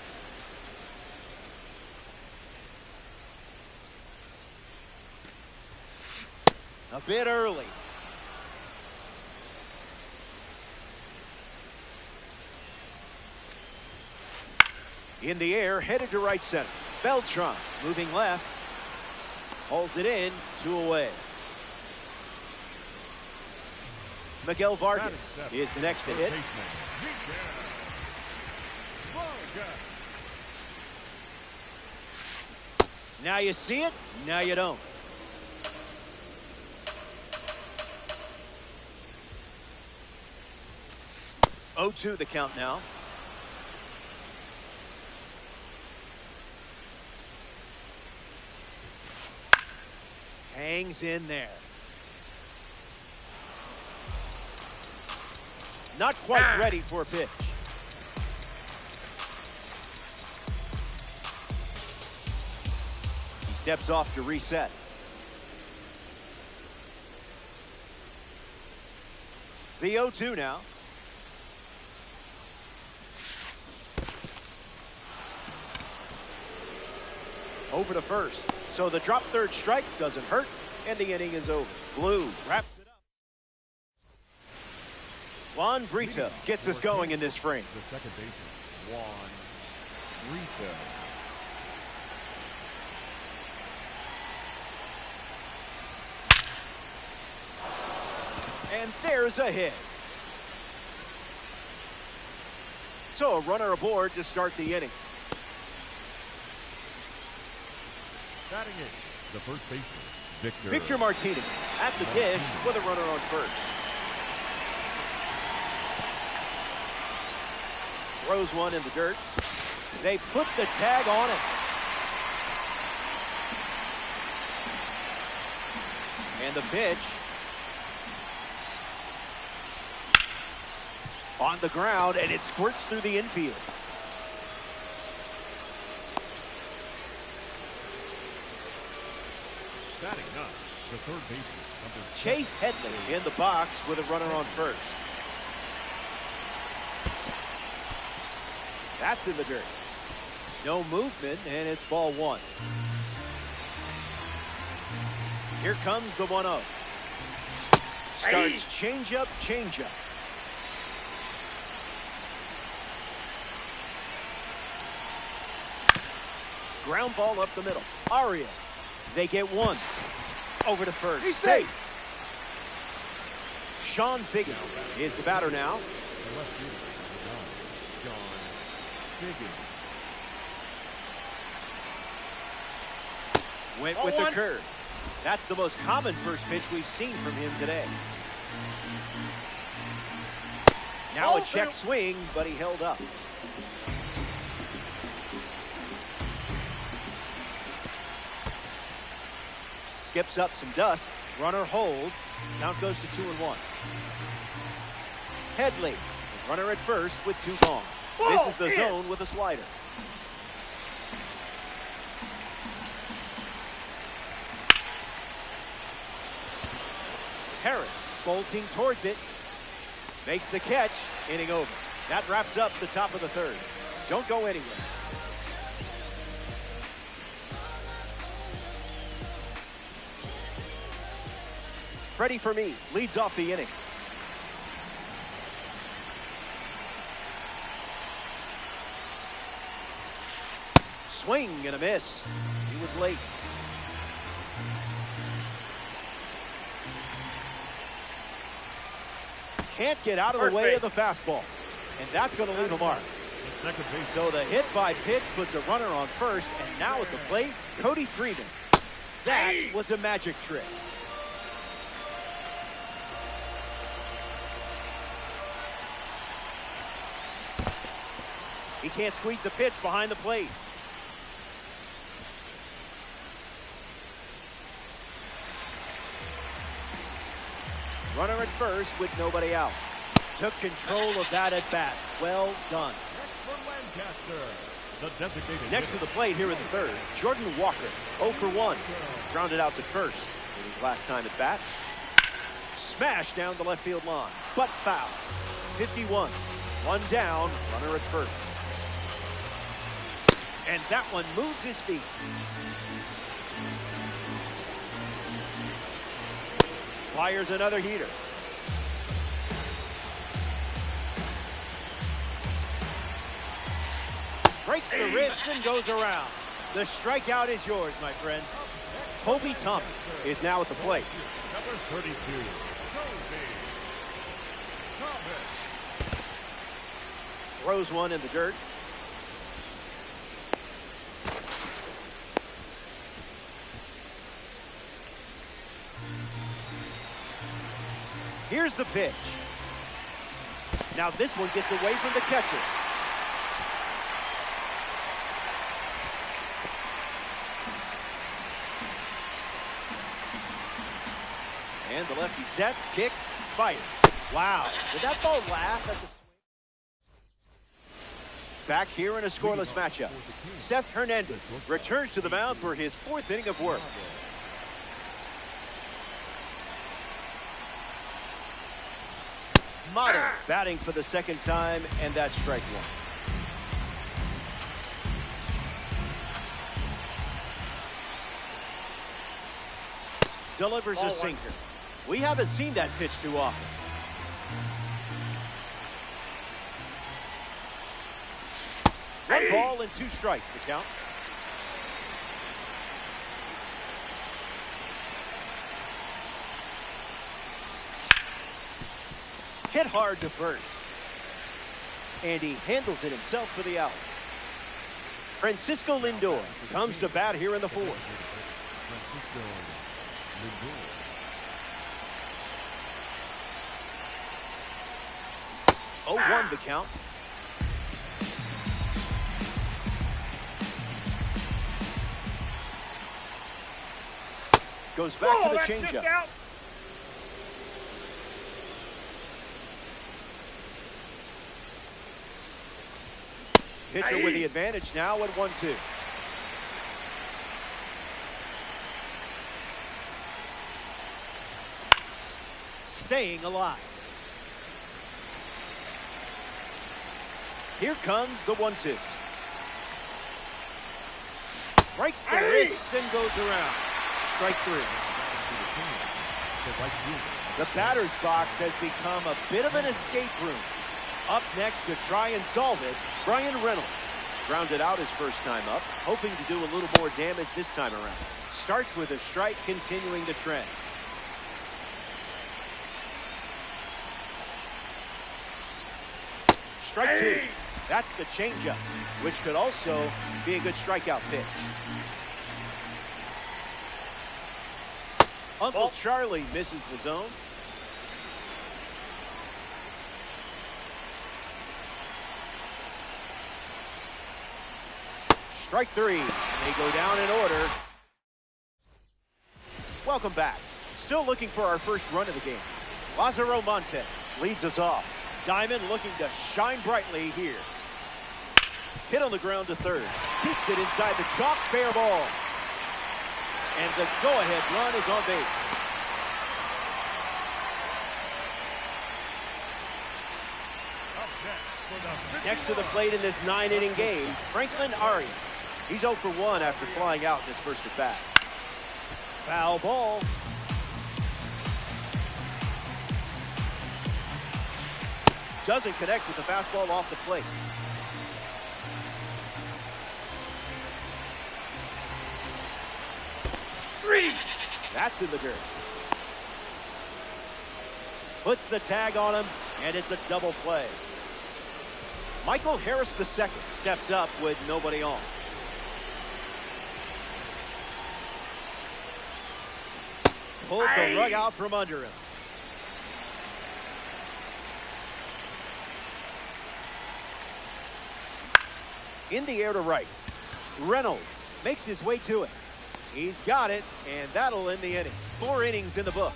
A bit early. In the air, headed to right center. Beltran moving left. Hauls it in, 2 away. Miguel Vargas is the next to hit. Now you see it, now you don't. Oh, 2 the count now. Hangs in there. Not quite ready for a pitch. He steps off to reset. The 0-2 now. Over to first. So the drop third strike doesn't hurt, and the inning is over. Blue wraps it up. Juan Brito gets us going in this frame. The second baseman, Juan Brito. And there's a hit. So a runner aboard to start the inning. Batting it, the first baseman, Victor Martinez at the dish with a runner on first. Throws one in the dirt. They put the tag on it. And the pitch. On the ground, and it squirts through the infield. Batting up, the third baseman, number Chase Headley in the box with a runner on first. That's in the dirt. No movement, and it's ball 1. Here comes the 1-0. Starts changeup, changeup. Ground ball up the middle. Arias. They get 1. Over to first. He's safe. Sean Figgins is the batter now. The left fielder, Sean Figgins. Went with the curve. That's the most common first pitch we've seen from him today. Now a check swing, but he held up. Skips up some dust. Runner holds. Count goes to 2-1. Headley, runner at first with 2 gone. This is the zone with a slider. Harris bolting towards it. Makes the catch. Inning over. That wraps up the top of the 3rd. Don't go anywhere. Freddie Fermin leads off the inning. Swing and a miss. He was late. Can't get out of the way of the fastball. And that's going to leave a mark. The second base. So the hit by pitch puts a runner on first, and now at the plate, Cody Freeman. That was a magic trick. He can't squeeze the pitch behind the plate. Runner at first with nobody out. Took control of that at bat. Well done. Next to the plate here in the third, Jordan Walker, 0 for 1. Grounded out to first in his last time at bat. Smash down the left field line, but foul. 51, one down, runner at first. And that one moves his feet. Fires another heater. Breaks the wrist and goes around. The strikeout is yours, my friend. Kobe Thomas is now at the plate. Number 32, Throws one in the dirt. Here's the pitch. Now this one gets away from the catcher. And the lefty sets, kicks, fires. Wow, did that ball laugh at the swing? Back here in a scoreless matchup, Seth Hernandez returns to the mound for his 4th inning of work. Motto batting for the second time, and that's strike one. Delivers a sinker. We haven't seen that pitch too often. One ball and 2 strikes, the count. Hit hard to first. And he handles it himself for the out. Francisco Lindor comes to bat here in the 4th. 0-1 the count. Goes back to the changeup. Pitcher with the advantage now at 1-2. Staying alive. Here comes the 1-2. Breaks the wrist and goes around. Strike 3. The batter's box has become a bit of an escape room. Up next to try and solve it, Bryan Reynolds. Grounded out his first time up, hoping to do a little more damage this time around. Starts with a strike, continuing the trend. Strike 2. That's the changeup, which could also be a good strikeout pitch. Uncle Charlie misses the zone. Strike 3. They go down in order. Welcome back. Still looking for our first run of the game. Lazaro Montes leads us off. Diamond looking to shine brightly here. Hit on the ground to third. Keeps it inside the chalk, fair ball. And the go-ahead run is on base. Next to the plate in this 9-inning game, Franklin Arias. He's 0 for 1 after flying out in his first at bat. Foul ball. Doesn't connect with the fastball off the plate. That's in the dirt. Puts the tag on him, and it's a double play. Michael Harris II steps up with nobody on. Pulled the rug out from under him. In the air to right. Reynolds makes his way to it. He's got it, and that'll end the inning. 4 innings in the books.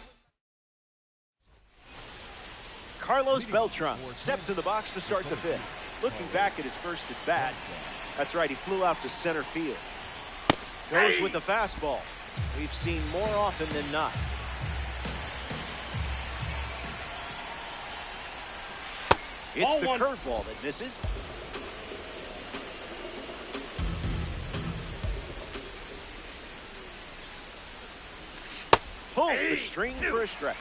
Carlos Beltran steps in the box to start the 5th. Looking back at his first at bat. That's right, he flew out to center field. Goes with the fastball. We've seen more often than not. It's the curveball that misses. Pulls the string for a strike.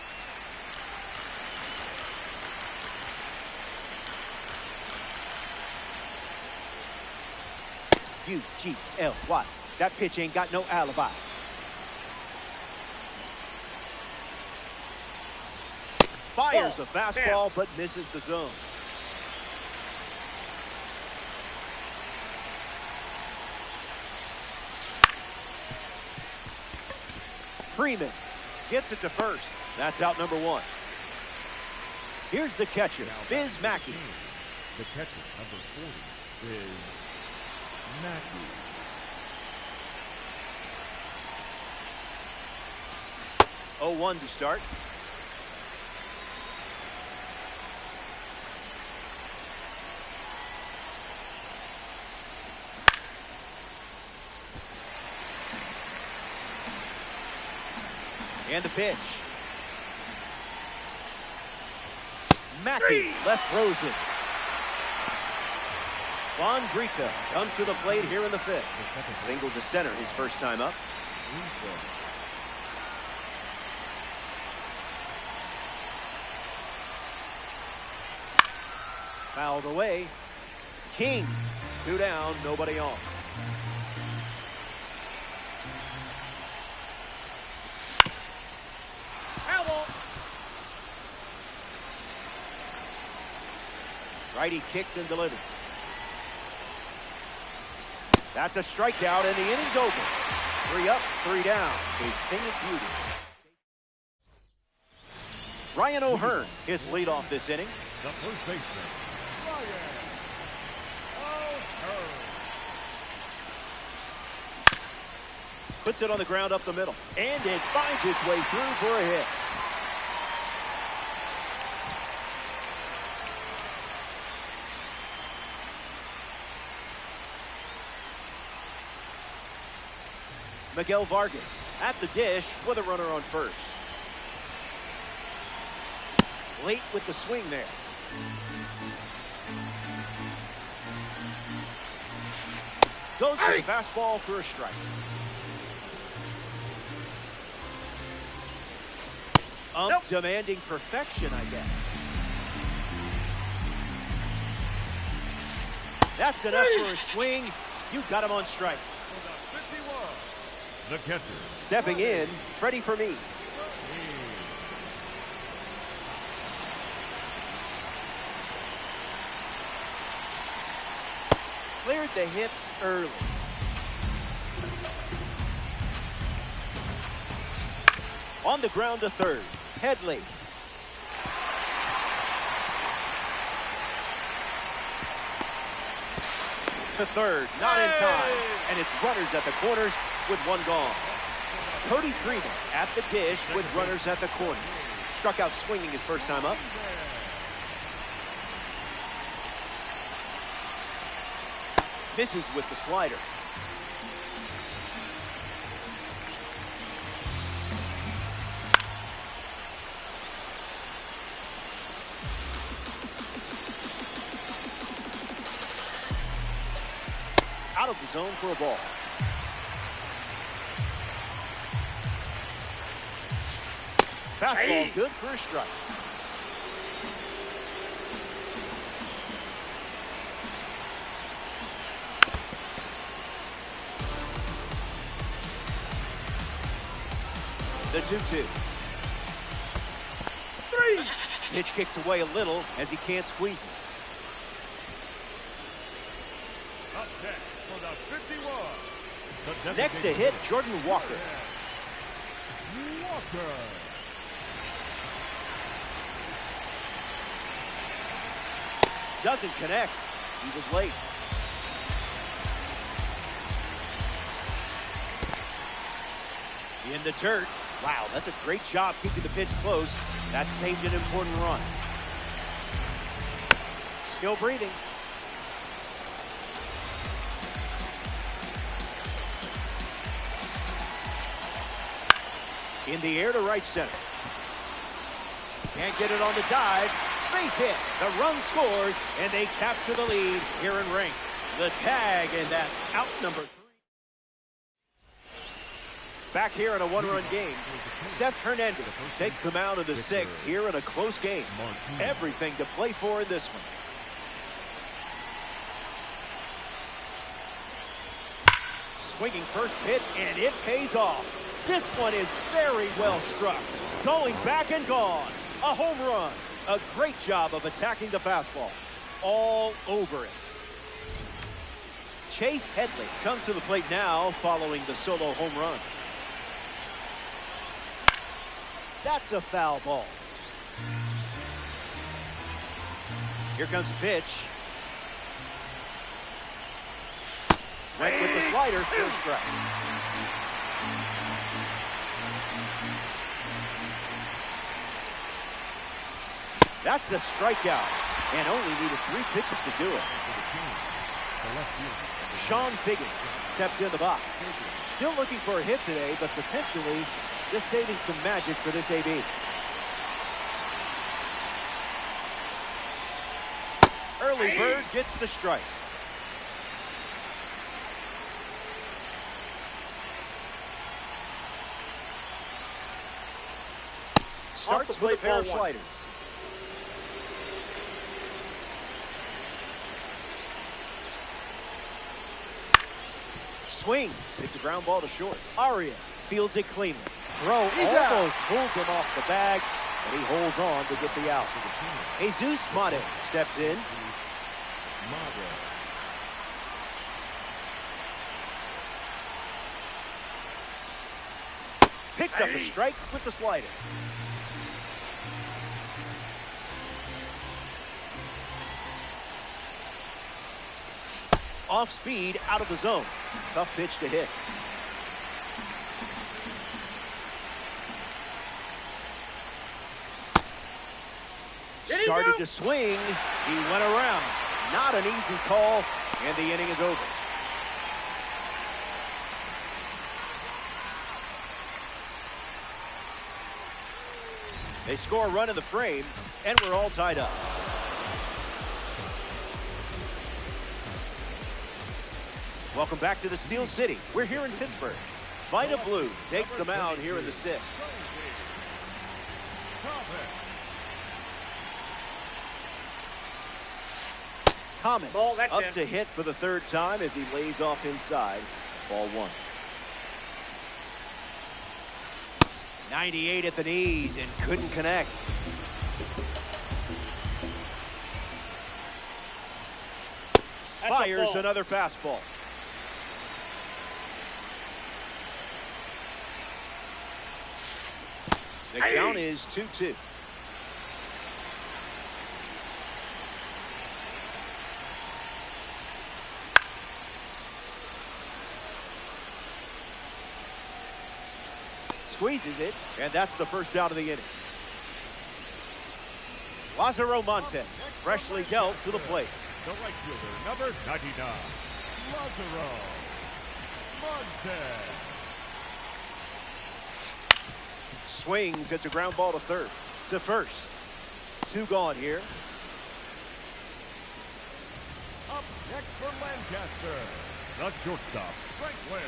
UGLY. That pitch ain't got no alibi. Fires a fastball, but misses the zone. Freeman gets it to first. That's out number 1. Here's the catcher, Biz Mackey. The catcher, number 40, is Mackey. 0-1 to start. And the pitch. Mackey left throws it. Juan Brito comes to the plate here in the 5th. Single to center his first time up. Fouled away. Kings 2 down, nobody on. Righty kicks and delivers. That's a strikeout, and the inning's over. 3 up, 3 down. A thing of beauty. Ryan O'Hearn, his leadoff this inning. The first baseman, Ryan O'Hearn. Puts it on the ground up the middle, and it finds its way through for a hit. Miguel Vargas at the dish with a runner on first. Late with the swing there. Goes with the fastball for a strike. Demanding perfection, I guess. That's enough for a swing. You got him on strikes. The catcher. Stepping in, Freddie Fermin. Cleared the hips early. On the ground to third, Headley. To third, not in time. And it's runners at the corners with 1 gone. Cody Freeman at the dish with runners at the corner. Struck out swinging his first time up. Misses with the slider. Out of the zone for a ball. Fastball good for a strike. The 2-2. 3. Pitch kicks away a little as he can't squeeze it. Next to hit, Jordan Walker. Walker. Doesn't connect. He was late. In the dirt. Wow, that's a great job keeping the pitch close. That saved an important run. Still breathing. In the air to right center. Can't get it on the dive. Base hit. The run scores, and they capture the lead here in Rink. The tag, and that's out number 3. Back here in a one-run game, Seth Hernandez takes the mound in the 6th here in a close game. Everything to play for in this one. Swinging first pitch, and it pays off. This one is very well struck. Going back and gone. A home run. A great job of attacking the fastball. All over it. Chase Headley comes to the plate now following the solo home run. That's a foul ball. Here comes a pitch. Went with the slider for a strike. That's a strikeout, and only needed 3 pitches to do it. Sean Figgins steps in the box. Still looking for a hit today, but potentially just saving some magic for this AB. Early bird gets the strike. Starts with a pair of sliders. Swings. It's a ground ball to short. Arias fields it cleanly. Throw almost pulls him off the bag, but he holds on to get the out. Jesus Mate steps in. Picks up a strike with the slider. Off speed, out of the zone. Tough pitch to hit. Started to swing. He went around. Not an easy call, and the inning is over. They score a run in the frame, and we're all tied up. Welcome back to the Steel City. We're here in Pittsburgh. Vida Blue takes the mound here in the 6th. Thomas up to hit for the 3rd time as he lays off inside. Ball 1. 98 at the knees and couldn't connect. Fires another fastball. The count is 2-2. Squeezes it, and that's the first out of the inning. Lázaro Montes, freshly dealt to the plate. The right fielder, number 99, Lázaro Montes. Swings, it's a ground ball to 3rd. To 1st. 2 gone here. Up next for Lancaster, the shortstop, Frank Ware.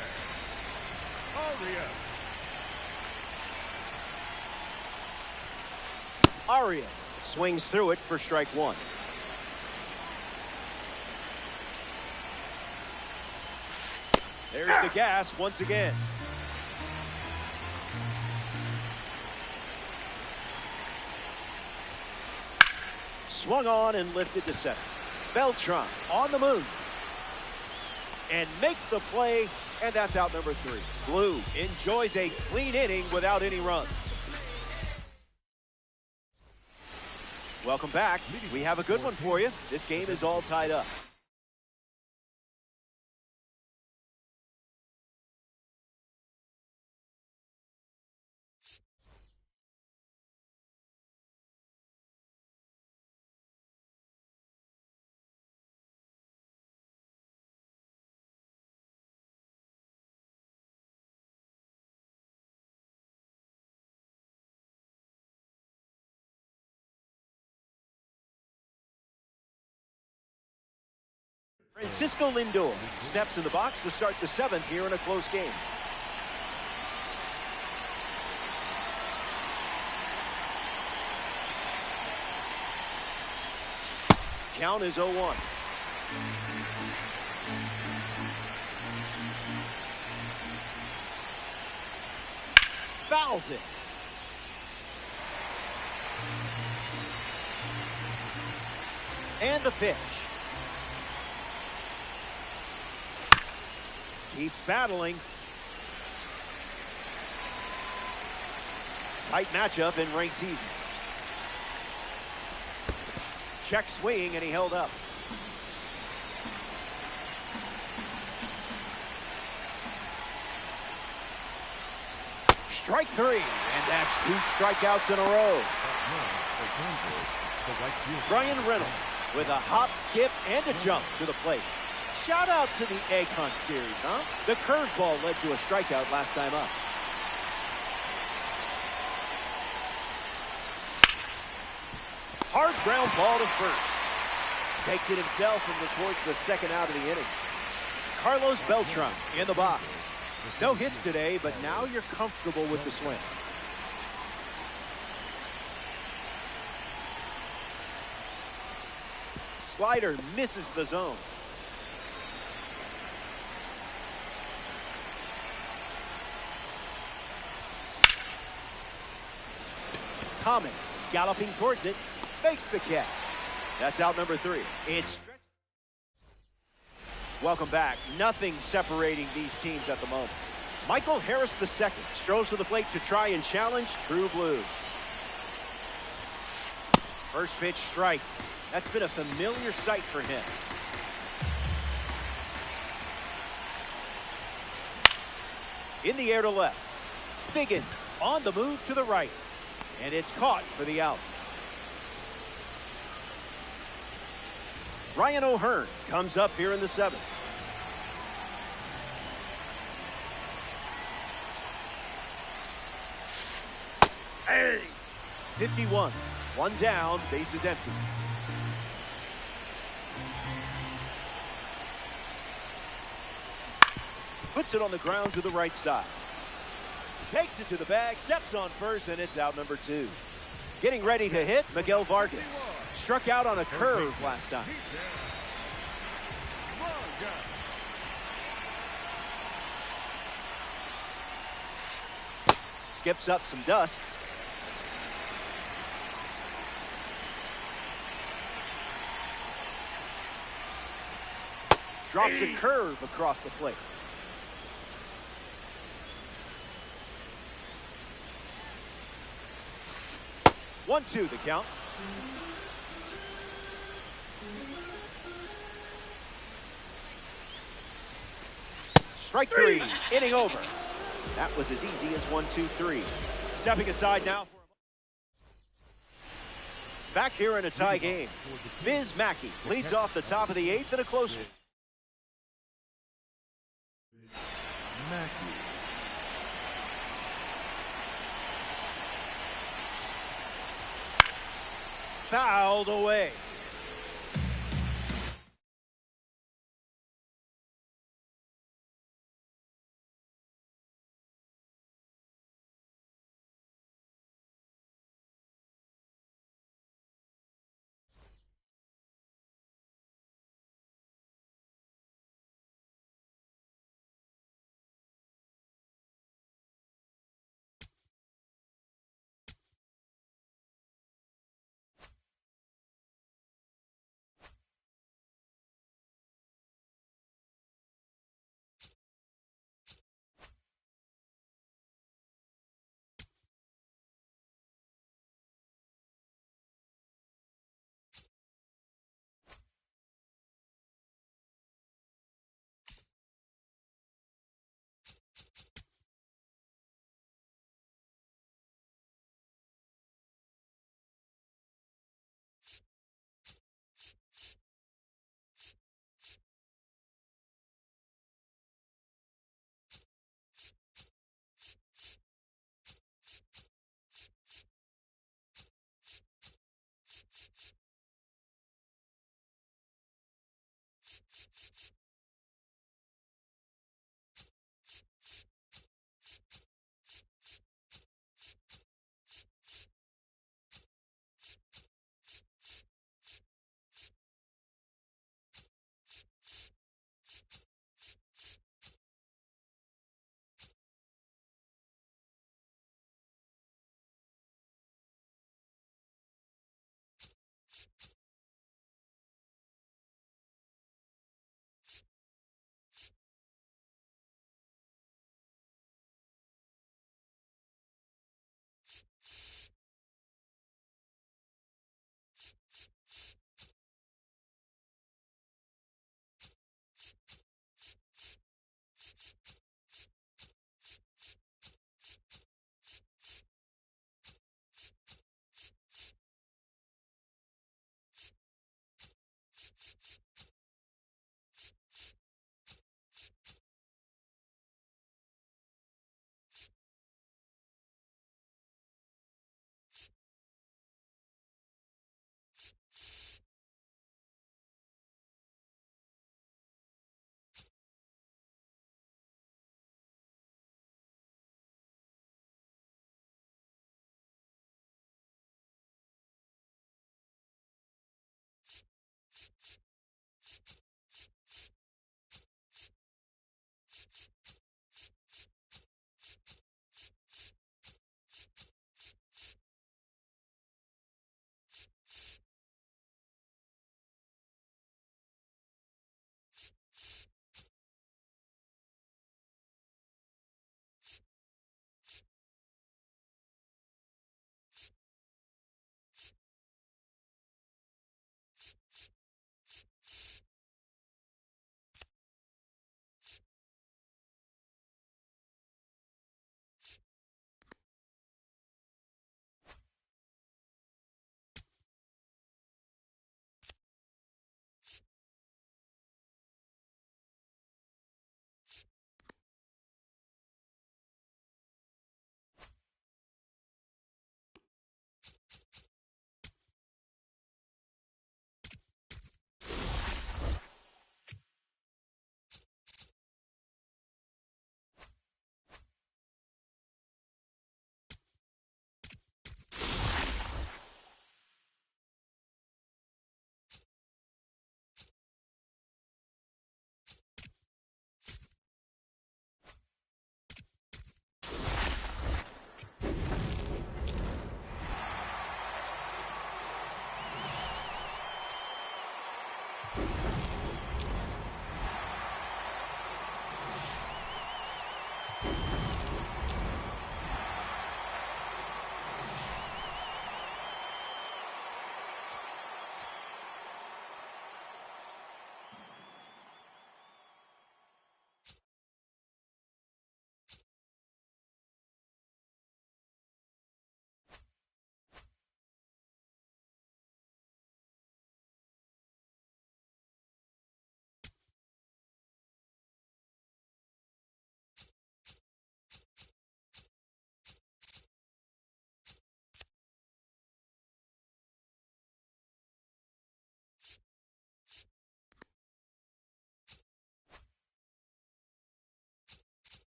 Arias swings through it for strike 1. There's the gas once again. Swung on and lifted to center. Beltran on the move. And makes the play And that's out number 3. Blue enjoys a clean inning without any runs. Welcome back. We have a good one for you. This game is all tied up. Francisco Lindor steps in the box to start the 7th here in a close game. Count is 0-1. Fouls it. And the pitch. Keeps battling. Tight matchup in ranked season. Check swing, and he held up. Strike 3, and that's 2 strikeouts in a row. Bryan Reynolds with a hop, skip, and a jump to the plate. Shout out to the egg hunt series, huh? The curveball led to a strikeout last time up. Hard ground ball to first. Takes it himself and records the 2nd out of the inning. Carlos Beltran in the box. No hits today, but now you're comfortable with the swing. Slider misses the zone. Thomas galloping towards it, makes the catch. That's out number 3. It's welcome back. Nothing separating these teams at the moment. Michael Harris II strolls to the plate to try and challenge True Blue. First pitch strike. That's been a familiar sight for him. In the air to left. Figgins on the move to the right. And it's caught for the out. Ryan O'Hearn comes up here in the 7th. Hey! 51. 1 down, base is empty. Puts it on the ground to the right side. Takes it to the bag, steps on first, and it's out number 2. Getting ready to hit, Miguel Vargas. Struck out on a curve last time. Skips up some dust. Drops a curve across the plate. One, 2 the count. Strike 3, inning over. That was as easy as 1, 2, 3. Stepping aside now. Back here in a tie game. Biz Mackey leads off the top of the 8th in a close one. Fouled away.